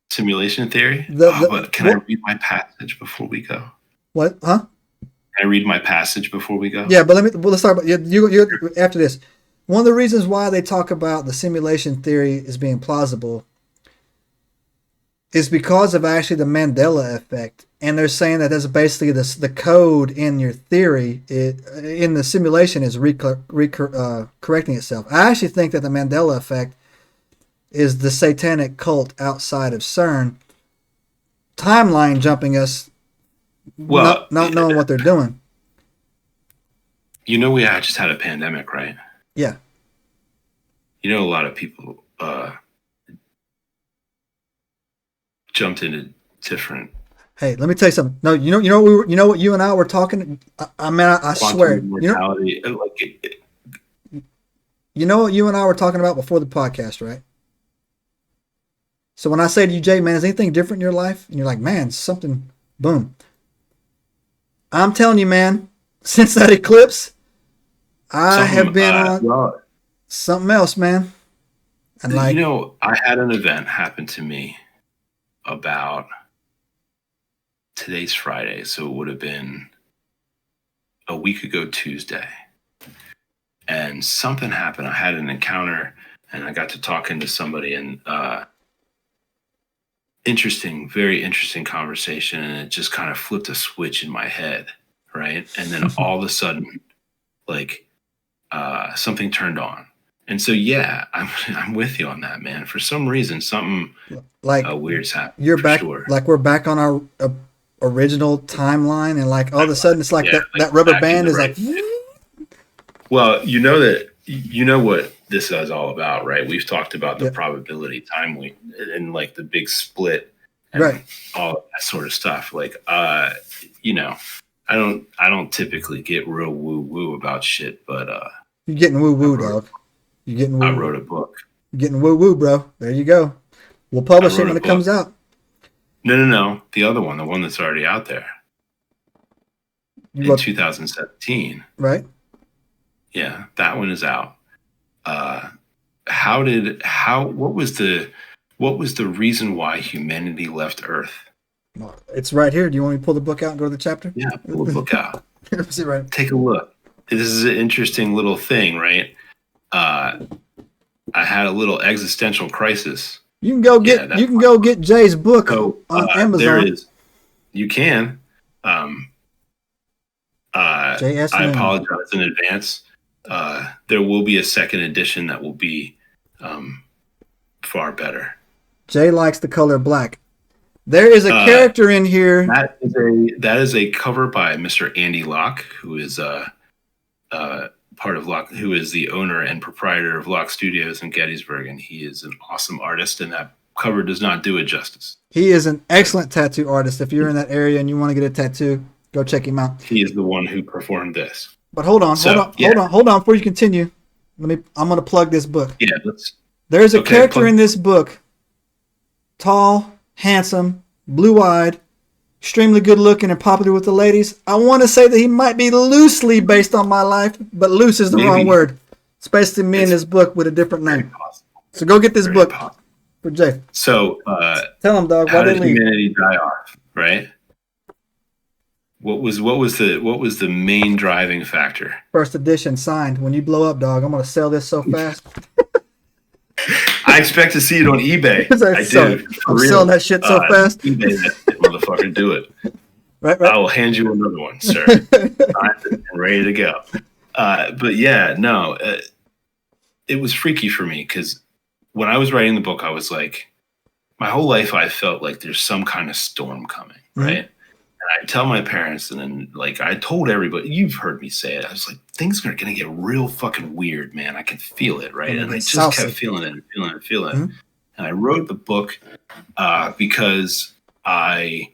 Simulation theory. But can I read my passage before we go? what? Huh? Can I read my passage before we go? Yeah, but let's talk about you after this. One of the reasons why they talk about the simulation theory as being plausible is because of actually the Mandela effect, and they're saying that that's basically the code in your theory in the simulation is correcting itself. I actually think that the Mandela effect is the satanic cult outside of CERN timeline jumping us, Well, not knowing what they're doing. we just had a pandemic, right? Yeah. A lot of people jumped into different Hey, let me tell you something. No, what you and I were talking. I swear. immortality. You know what you and I were talking about before the podcast, right? So when I say to you, Jay, man, is anything different in your life? And you're like, man, something, boom. I'm telling you, man, since that eclipse, I have been on something else, man. And like, I had an event happen to me about today's Friday, so it would have been a week ago Tuesday. And something happened. I had an encounter and I got to talking to somebody, and very interesting conversation, and it just kind of flipped a switch in my head, right? And then all of a sudden, like something turned on. And so yeah, I'm with you on that, man. For some reason, something like weird's happened. you're back, sure. like we're back on our original timeline, and like all of a sudden it's like that rubber band is like. Well, what this is all about, right? We've talked about the probability time and like the big split and right, all of that sort of stuff. Like, I don't typically get real woo woo about shit, but you're getting woo woo, dog. You're getting woo. I wrote a book. You're getting woo woo, bro. There you go. We'll publish it when it comes out. No. The other one, the one that's already out there. In 2017. Right. Yeah, that one is out. What was the reason why humanity left Earth? It's right here. Do you want me to pull the book out and go to the chapter? Yeah, pull the book out. Right. Take a look. This is an interesting little thing, right? I had a little existential crisis. You can go get Jay's book on Amazon. There is. You can. J.S. I apologize in advance. There will be a second edition that will be far better. Jay likes the color black. There is a character in here. That is a cover by Mr. Andy Locke, who is part of Locke, who is the owner and proprietor of Locke Studios in Gettysburg, and he is an awesome artist, and that cover does not do it justice. He is an excellent tattoo artist. If you're in that area and you want to get a tattoo, go check him out. He is the one who performed this. But hold on before you continue. I'm going to plug this book. Yeah, There's a character in this book, tall, handsome, blue-eyed, extremely good-looking, and popular with the ladies. I want to say that he might be loosely based on my life, but loose is the wrong word. It's basically me in this book with a different name. So go get this book for Jay. So tell him, dog. How did humanity die off? Right. What was the main driving factor? First edition signed. When you blow up, dog, I'm gonna sell this so fast. I expect to see it on eBay. I do. I'm selling that shit so fast. eBay that motherfucker, do it. Right. I will hand you another one, sir. I'm ready to go. But yeah, no, it was freaky for me because when I was writing the book, I was like, my whole life I felt like there's some kind of storm coming, right? And I tell my parents, and then like I told everybody, you've heard me say it. I was like, things are gonna get real fucking weird, man. I can feel it, right? And I just kept feeling it and feeling it and feeling it. And I wrote the book because I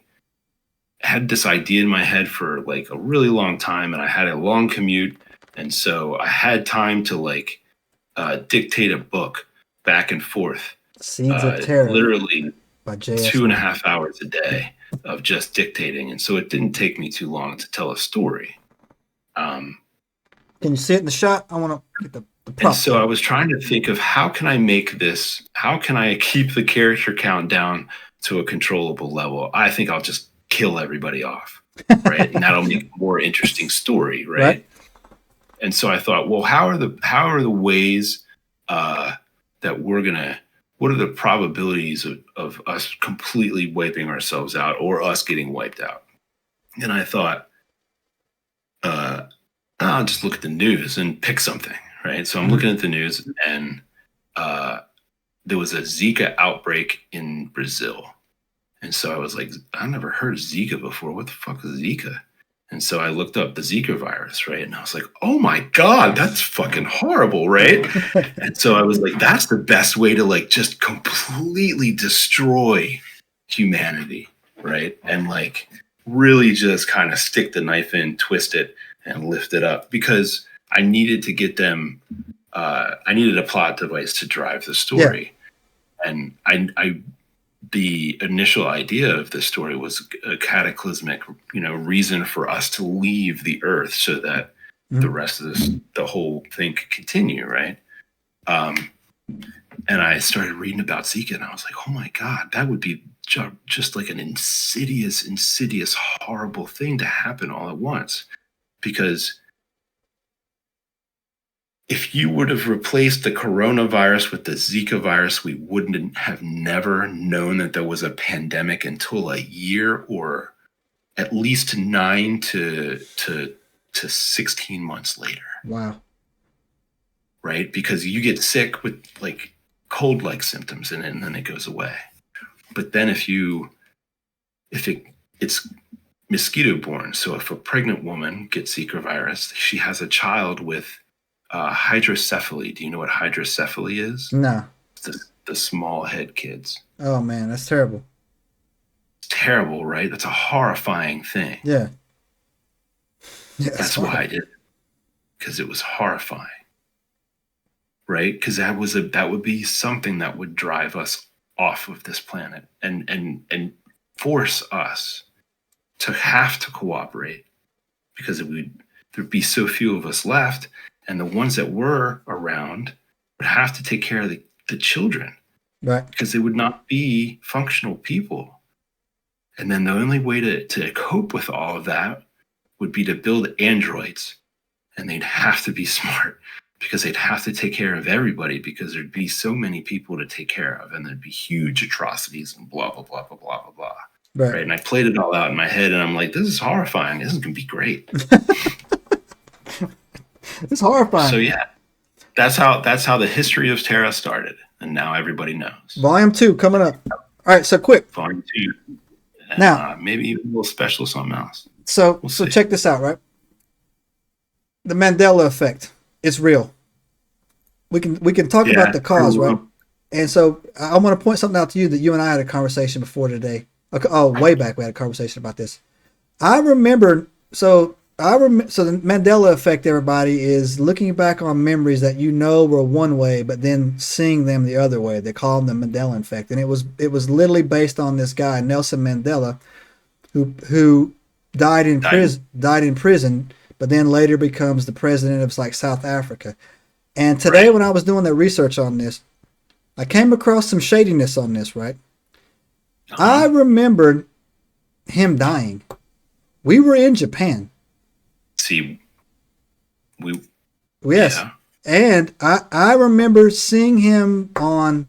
had this idea in my head for like a really long time, and I had a long commute, and so I had time to like dictate a book back and forth. Seeds of Terror, literally by 2.5 hours a day of just dictating, and so it didn't take me too long to tell a story. Can you see it in the shot? I want to get the prop. And so I was trying to think of how can I make this, how can I keep the character count down to a controllable level? I think I'll just kill everybody off, right? And that'll make a more interesting story, right? And so I thought, well, how are the ways that we're gonna, what are the probabilities of us completely wiping ourselves out or us getting wiped out? And I thought, I'll just look at the news and pick something, right? So I'm looking at the news, and there was a Zika outbreak in Brazil. And so I was like, I never heard of Zika before. What the fuck is Zika? And so I looked up the Zika virus, right? And I was like, oh my God, that's fucking horrible, right? And so I was like, that's the best way to like just completely destroy humanity, right? And like really just kind of stick the knife in, twist it, and lift it up, because I needed to get them, I needed a plot device to drive the story. Yeah. And I the initial idea of the story was a cataclysmic, reason for us to leave the earth so that the rest of the whole thing could continue, right? And I started reading about Zika, and I was like, oh my God, that would be just like an insidious, horrible thing to happen all at once. Because if you would have replaced the coronavirus with the Zika virus, we wouldn't have never known that there was a pandemic until a year, or at least 9 to 16 months later. Wow. Right? Because you get sick with like cold-like symptoms, and then it goes away. But then if it's mosquito-borne, so if a pregnant woman gets Zika virus, she has a child with hydrocephaly. Do you know what hydrocephaly is? No. It's the small head kids. Oh man, that's terrible. It's terrible, right? That's a horrifying thing. Yeah. That's why I did it. Because it was horrifying. Right? Because that would be something that would drive us off of this planet and force us to have to cooperate, because there'd be so few of us left. And the ones that were around would have to take care of the children, right? Because they would not be functional people. And then the only way to cope with all of that would be to build androids. And they'd have to be smart, because they'd have to take care of everybody, because there'd be so many people to take care of. And there'd be huge atrocities and blah, blah, blah, blah, blah, blah, blah. Right. And I played it all out in my head, and I'm like, this is horrifying. This is going to be great. It's horrifying. So yeah, that's how the history of Terra started, and now everybody knows. Volume 2 coming up. All right, so quick. Volume 2. Now, maybe even a little special something else. So check this out, right? The Mandela effect. It's real. We can talk about the cause, right? And so I want to point something out to you that you and I had a conversation before today. Oh, way back we had a conversation about this. I remember. So So the Mandela effect, everybody, is looking back on memories that you know were one way, but then seeing them the other way. They call them the Mandela effect, and it was literally based on this guy Nelson Mandela, who died in prison, but then later becomes the president of like South Africa. And today, when I was doing the research on this, I came across some shadiness on this. Right, I remembered him dying. We were in Japan. See, yes, yeah. And I remember seeing him on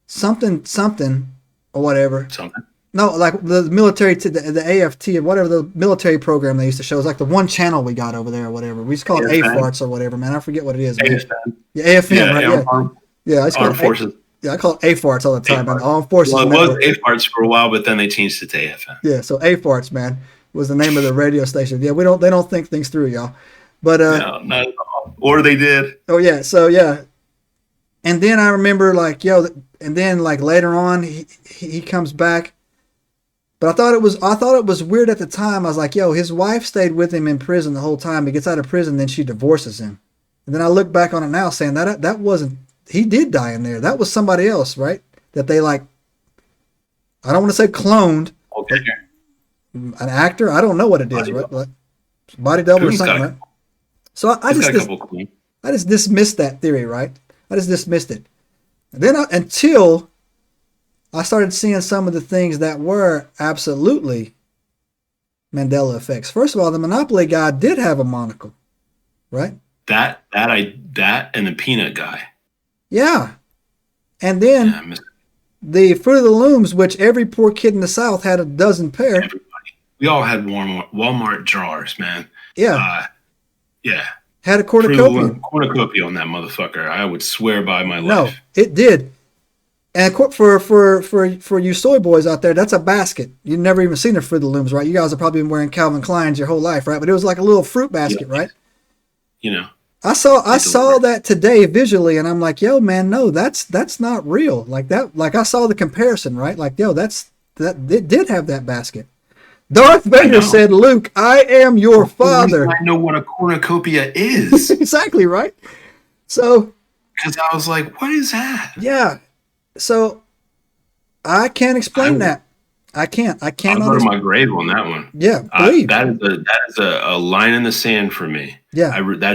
something or whatever. Something. No, like the military, the AFT or whatever the military program they used to show. It's like the one channel we got over there or whatever. We just call it AFARTS or whatever, man. I forget what it is. AFM. Yeah, AFM, right? Yeah. Armed Forces. I call it AFARTS all the time, man. Armed Forces. Well, it was AFARTS for a while, but then they changed it to AFM. Yeah, so AFARTS, man, was the name of the radio station. Yeah, they don't think things through, y'all. But no, not at all. Or they did. Oh yeah, so yeah. And then I remember and then later on he comes back. But I thought it was weird at the time. I was like, his wife stayed with him in prison the whole time. He gets out of prison, then she divorces him. And then I look back on it now saying that wasn't, he did die in there. That was somebody else, right? That they I don't want to say cloned. Okay. An actor? I don't know what it is, right? Body double or something, right? So I just dismissed that theory, right? I just dismissed it. And then until I started seeing some of the things that were absolutely Mandela effects. First of all, the Monopoly guy did have a monocle, right? That and the peanut guy. Yeah. And then the Fruit of the Looms, which every poor kid in the South had a dozen pair. Everybody. We all had Walmart jars, man. Yeah. Yeah. Had a cornucopia. Cornucopia on that motherfucker. I would swear by my life. No, it did. And for you soy boys out there, that's a basket. You've never even seen a Fruit of the Looms, right? You guys have probably been wearing Calvin Kleins your whole life, right? But it was like a little fruit basket, right? I saw that today visually, and I'm like, man, no, that's not real. Like that, I saw the comparison, right? Like, it did have that basket. Darth Vader said, "Luke, I am your father." I know what a cornucopia is. Exactly, right? So, because I was like, what is that? Yeah. So I can't explain that. I can't. I'll go to my grave on that one. Yeah, please. That is a line in the sand for me. Yeah, that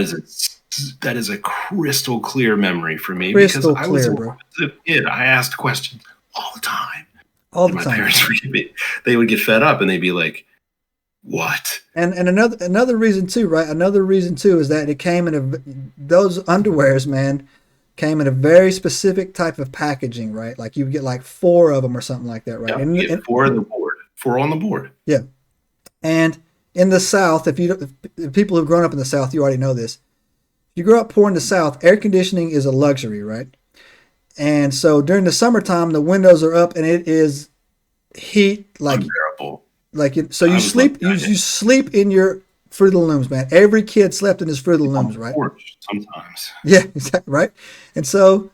is a crystal clear memory for me. Crystal because clear, I was bro. a kid. I asked questions all the time. My parents they would get fed up and they'd be like, "What?" And another reason too, right? Another reason too is that it came in those underwears, man, came in a very specific type of packaging, right? Like you get like 4 of them or something like that, right? Yeah, you get 4 on the board. 4 on the board. Yeah. And in the South, if people who've grown up in the South, you already know this. If you grow up poor in the South, air conditioning is a luxury, right? And so during the summertime, the windows are up and it is heat like unbearable. You sleep in your Fruit of the Looms, man. Every kid slept in his Fruit of the Looms, right? Sometimes. Yeah, exactly, right. And so,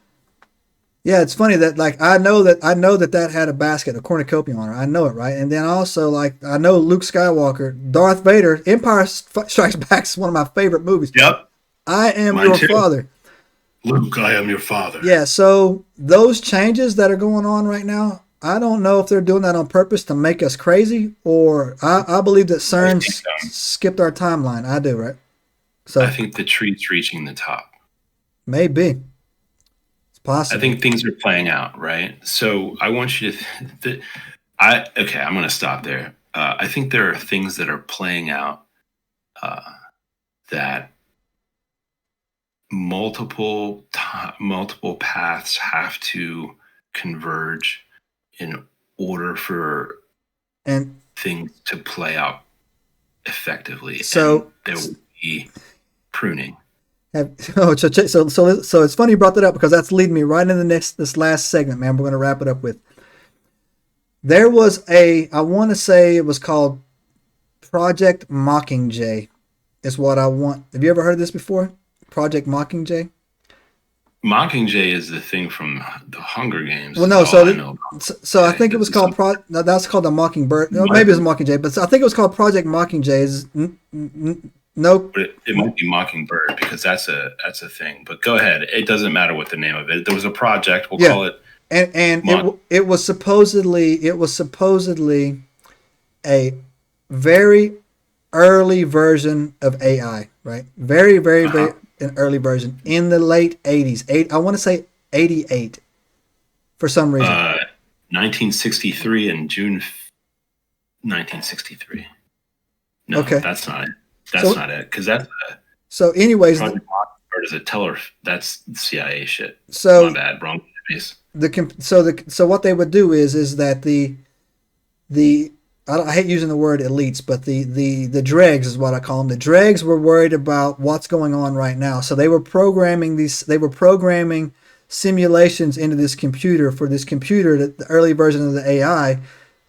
yeah, it's funny that I know that had a basket, a cornucopia on it. I know it, right? And then also I know Luke Skywalker, Darth Vader, Empire Strikes Back is one of my favorite movies. Yep. I am your father. Luke, I am your father. Yeah, so those changes that are going on right now, I don't know if they're doing that on purpose to make us crazy, or I believe that CERN skipped our timeline. I do, right? So I think the tree's reaching the top. Maybe. It's possible. I think things are playing out, right? So I want you to... I'm going to stop there. I think there are things that are playing out that multiple paths have to converge in order for things to play out effectively. So and there will be pruning. So it's funny you brought that up because that's leading me right into this last segment, man. We're going to wrap it up with. There was I want to say it was called Project Mockingjay. Is what I want. Have you ever heard of this before? Project Mockingjay? Mockingjay is the thing from the Hunger Games. Well, no, so I think it was called that's called the Mockingbird. Maybe it was Mockingjay, but I think it was called Project Mockingjay. No, but it might be Mockingbird because that's a thing. But go ahead. It doesn't matter what the name of it. There was a project. We'll call it. And it was supposedly a very early version of AI, right? Very an early version in the late 80s. I want to say 88 for some reason. 1963 in June 1963. No, okay. That's not it. That's not it. Because that's so anyways, Project Mockingbird is a teller. That's CIA shit. So my bad, wrong piece. So what they would do is that the I hate using the word elites, but the dregs is what I call them. The dregs were worried about what's going on right now, so they were programming simulations into this computer the early version of the AI,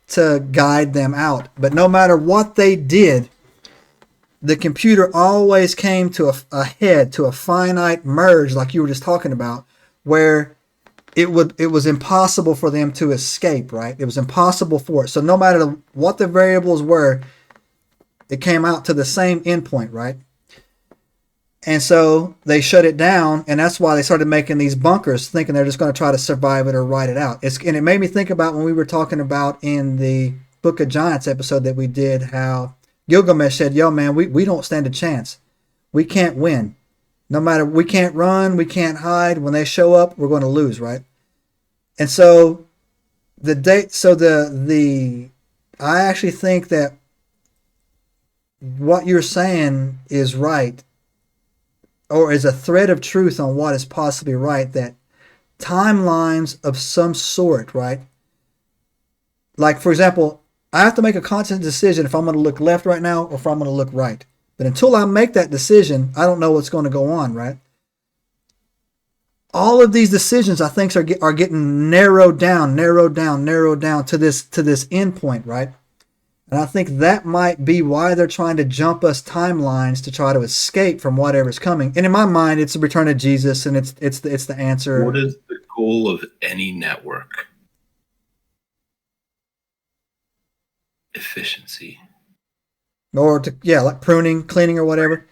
to guide them out. But no matter what they did, the computer always came to a head, to a finite merge, like you were just talking about, where it was impossible for them to escape, right? It was impossible for it. So no matter what the variables were, it came out to the same endpoint, right? And so they shut it down, and that's why they started making these bunkers, thinking they're just going to try to survive it or ride it out. And it made me think about when we were talking about in the Book of Giants episode that we did, how Gilgamesh said, yo, man, we don't stand a chance. We can't win. No matter, we can't run, we can't hide. When they show up, we're going to lose, right? And so I actually think that what you're saying is right, or is a thread of truth on what is possibly right, that timelines of some sort, right? Like, for example, I have to make a conscious decision if I'm going to look left right now or if I'm going to look right. But until I make that decision, I don't know what's going to go on, right? All of these decisions, I think, are getting narrowed down to this end point, right? And I think that might be why they're trying to jump us timelines to try to escape from whatever's coming. And in my mind, it's the return of Jesus, and it's the answer. What is the goal of any network? Efficiency. Or like pruning, cleaning, or whatever.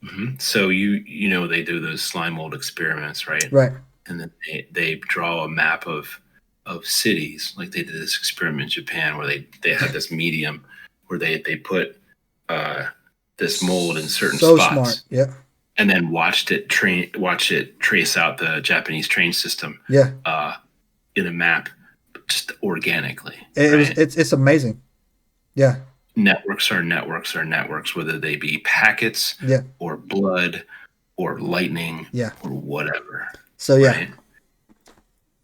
Mm-hmm. So you know they do those slime mold experiments, right? Right. And then they draw a map of cities. Like they did this experiment in Japan where they had this medium where they put this mold in certain spots. So smart, yeah. And then watch it trace out the Japanese train system. Yeah. In a map, just organically. It's amazing. Yeah. Networks are networks, whether they be packets, or blood, or lightning, or whatever. So yeah, right?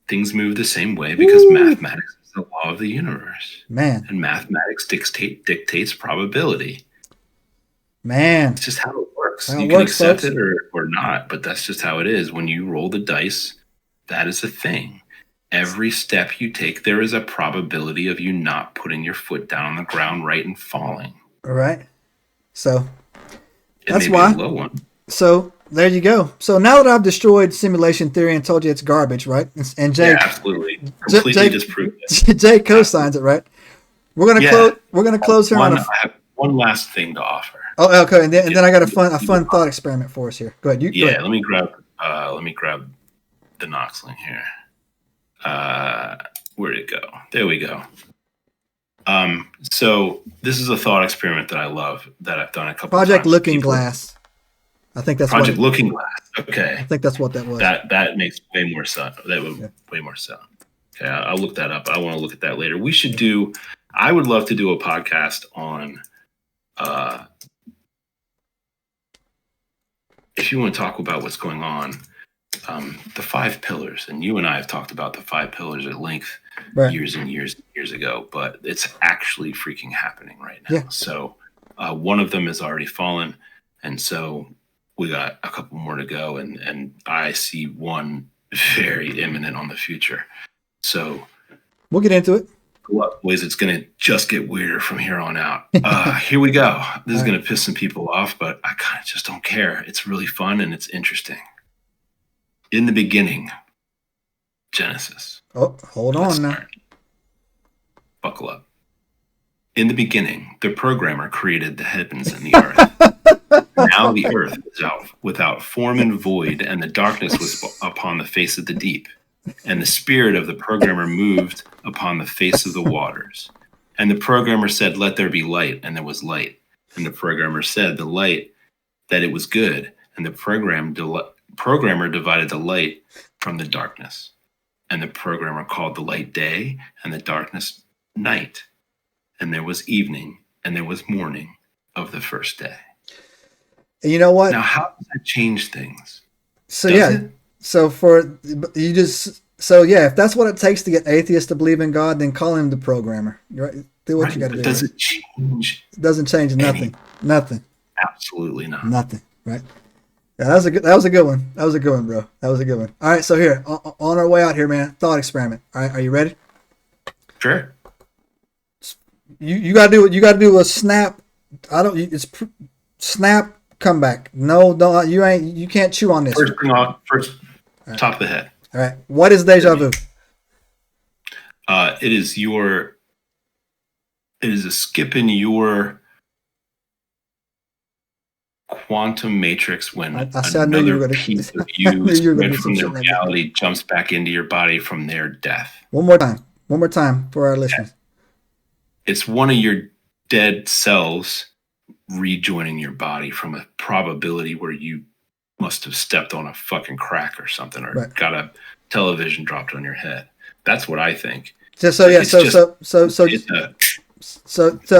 Things move the same way because mathematics is the law of the universe. Man, and mathematics dictates probability. Man, it's just how it works. You can accept it or not, but that's just how it is. When you roll the dice, that is a thing. Every step you take, there is a probability of you not putting your foot down on the ground right and falling. All right. So that's why. A low one. So there you go. So now that I've destroyed simulation theory and told you it's garbage, right? And Jay, absolutely, completely disproved it. Jay co-signs it, right? We're gonna close. We're gonna close here on. I have one last thing to offer. Oh, okay. And then I got a fun thought experiment for us here. Go ahead. Go ahead. Let me grab the Noxling here. Where'd it go? There we go. So this is a thought experiment that I love that I've done a couple Project times. Looking Glass. I think that's Project Looking Glass. Okay. I think that's what that was. That makes way more sense. That would way more sense. Okay, I'll look that up. I want to look at that later. I would love to do a podcast on if you want to talk about what's going on, the 5 pillars. And you and I have talked about the 5 pillars at length years and years and years ago, but it's actually freaking happening right now. Yeah. So one of them has already fallen. And so we got a couple more to go. And I see one very imminent on the future. So we'll get into it. What ways it's going to just get weirder from here on out. Here we go. This is going to piss some people off, but I kind of just don't care. It's really fun and it's interesting. In the beginning, Genesis. Oh, hold on now. Buckle up. In the beginning, the programmer created the heavens and the earth. Now the earth is out without form and void, and the darkness was upon the face of the deep. And the spirit of the programmer moved upon the face of the waters. And the programmer said, "Let there be light," and there was light. And the programmer said, "The light, that it was good." And the programmer divided the light from the darkness. And the programmer called the light day, and the darkness night. And there was evening, and there was morning of the first day. You know what? Now, how does that change things? So if that's what it takes to get atheists to believe in God, then call him the programmer. Right? Do what you got to do. Does it change? It doesn't change nothing. Nothing. Absolutely not. Nothing. Right? Yeah, that was a good one. That was a good one, bro. That was a good one. All right, so here, on our way out here, man, thought experiment. All right, are you ready? Sure. You gotta do a snap. Snap comeback. No, don't you can't chew on this. First right. Top of the head. All right. What is deja vu? It is a skip in your quantum matrix when another piece of you spread from their reality jumps back into your body from their death. One more time for our listeners. It's one of your dead cells rejoining your body from a probability where you must have stepped on a fucking crack or something, or got a television dropped on your head. That's what I think. So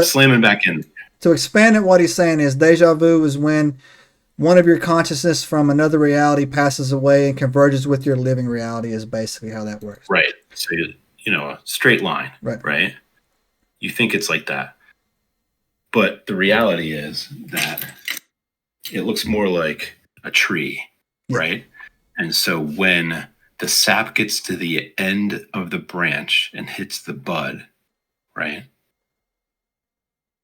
slamming back in. To expand on what he's saying is deja vu is when one of your consciousness from another reality passes away and converges with your living reality is basically how that works. Right. So, a straight line, right? You think it's like that. But the reality is that it looks more like a tree, right? And so when the sap gets to the end of the branch and hits the bud, right?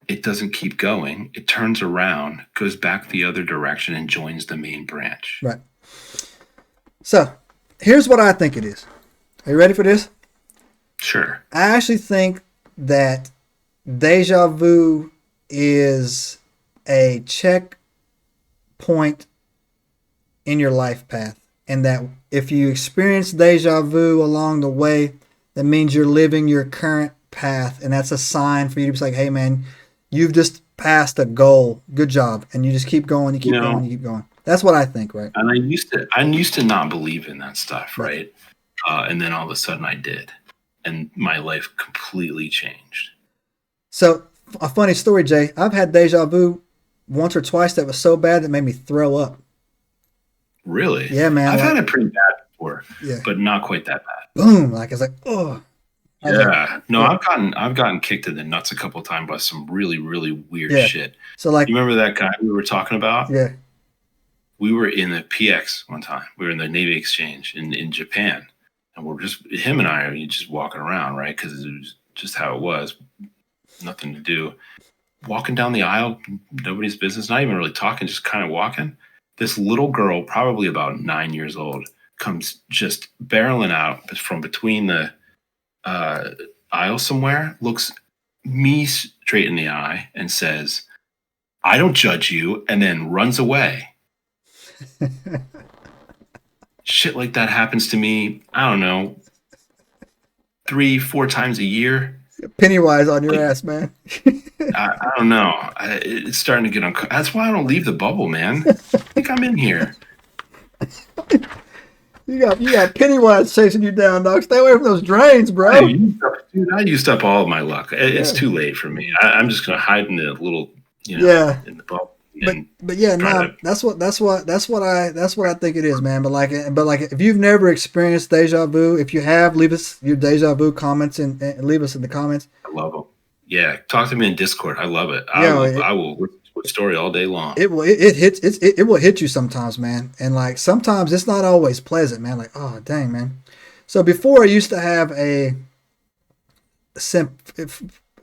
It doesn't keep going. It turns around, goes back the other direction, and joins the main branch. Right. So here's what I think it is. Are you ready for this? Sure. I actually think that deja vu is a checkpoint in your life path. And that if you experience deja vu along the way, that means you're living your current path. And that's a sign for you to be like, hey, man, you've just passed a goal. Good job. And you just keep going, you keep going. That's what I think, right? And I used to not believe in that stuff, right? And then all of a sudden I did. And my life completely changed. So, a funny story, Jay. I've had deja vu once or twice that was so bad that made me throw up. Really? Yeah, man. I've had it pretty bad before, but not quite that bad. Boom! It's like, oh. I've gotten kicked in the nuts a couple of times by some really, really weird shit. So, like, you remember that guy we were talking about? Yeah. We were in the PX one time. We were in the Navy Exchange in Japan, and we're just him and I are just walking around, right? Because it was just how it was. Nothing to do. Walking down the aisle, nobody's business, not even really talking, just kind of walking. This little girl, probably about 9 years old, comes just barreling out from between the aisle somewhere, looks me straight in the eye and says, "I don't judge you," and then runs away. Shit like that happens to me, I don't know, 3-4 times a year. Pennywise on your ass, man. I don't know. It's starting to get uncomfortable. That's why I don't leave the bubble, man. I think I'm in here. You got Pennywise chasing you down, dog. Stay away from those drains, bro. I used up all of my luck. It's too late for me. I'm just gonna hide in the little, in the bubble. But yeah, no, that's what I think it is, man. But like, if you've never experienced deja vu, if you have, leave us your deja vu comments and leave us in the comments. I love them. Yeah, talk to me in Discord. I love it. I will with story all day long. It will hit you sometimes, man. And like sometimes it's not always pleasant, man. Like, oh dang, man. So before I used to have I'd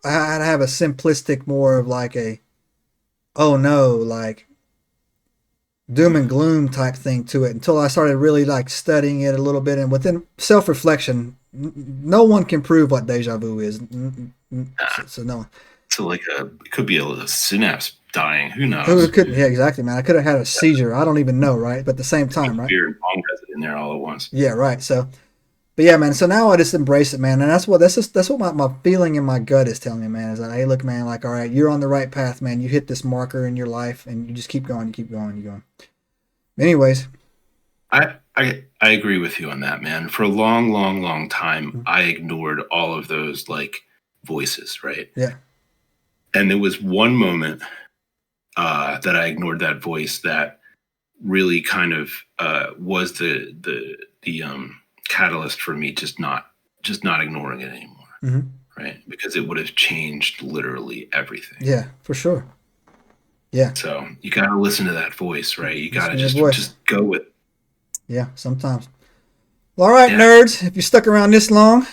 have a simplistic, more of like a, oh no, like doom and gloom type thing to it until I started really like studying it a little bit. And within self-reflection, no one can prove what deja vu is. So no. So like it could be a synapse dying. Who knows? Yeah, exactly, man. I could have had a seizure. I don't even know, right? But at the same time, right? Fear and bong has it in there all at once. Yeah, right. So, but yeah, man. So now I just embrace it, man. And that's what my feeling in my gut is telling me, man. Is that, hey, look, man, like, all right, you're on the right path, man. You hit this marker in your life, and you just keep going, you keep going, you going. Anyways, I agree with you on that, man. For a long time, I ignored all of those like voices, right? Yeah. And there was one moment that I ignored that voice that really kind of was the catalyst for me just not ignoring it anymore, right? Because it would have changed literally everything. Yeah, for sure. Yeah. So you got to listen to that voice, right? You got to just go with it. Yeah, sometimes. Well, all right, nerds. If you stuck around this long,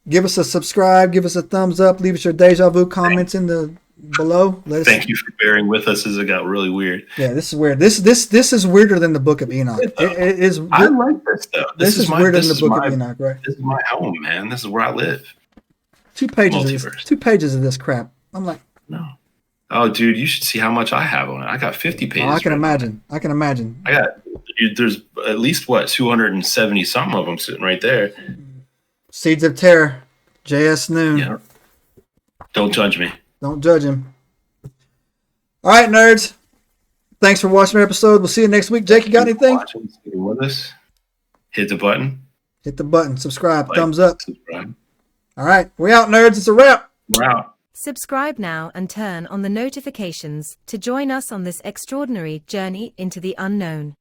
give us a subscribe, give us a thumbs up, leave us your deja vu comments in the below. Thank you for bearing with us as it got really weird. Yeah, this is weird. This is weirder than the Book of Enoch. It is. I like this though. This is weirder than the Book of Enoch, right? This is my home, man. This is where I live. 2 pages of this crap. I'm like, no. Oh, dude, you should see how much I have on it. I got 50 pages. Oh, I can imagine. I got. There's at least 270 something of them sitting right there. Seeds of Terror, J.S. Noon. Yeah. Don't judge me. Don't judge him. All right, nerds. Thanks for watching our episode. We'll see you next week. Jake, you got anything? With us. Hit the button. Hit the button. Subscribe. Thumbs up. Subscribe. All right. We out, nerds. It's a wrap. We're out. Subscribe now and turn on the notifications to join us on this extraordinary journey into the unknown.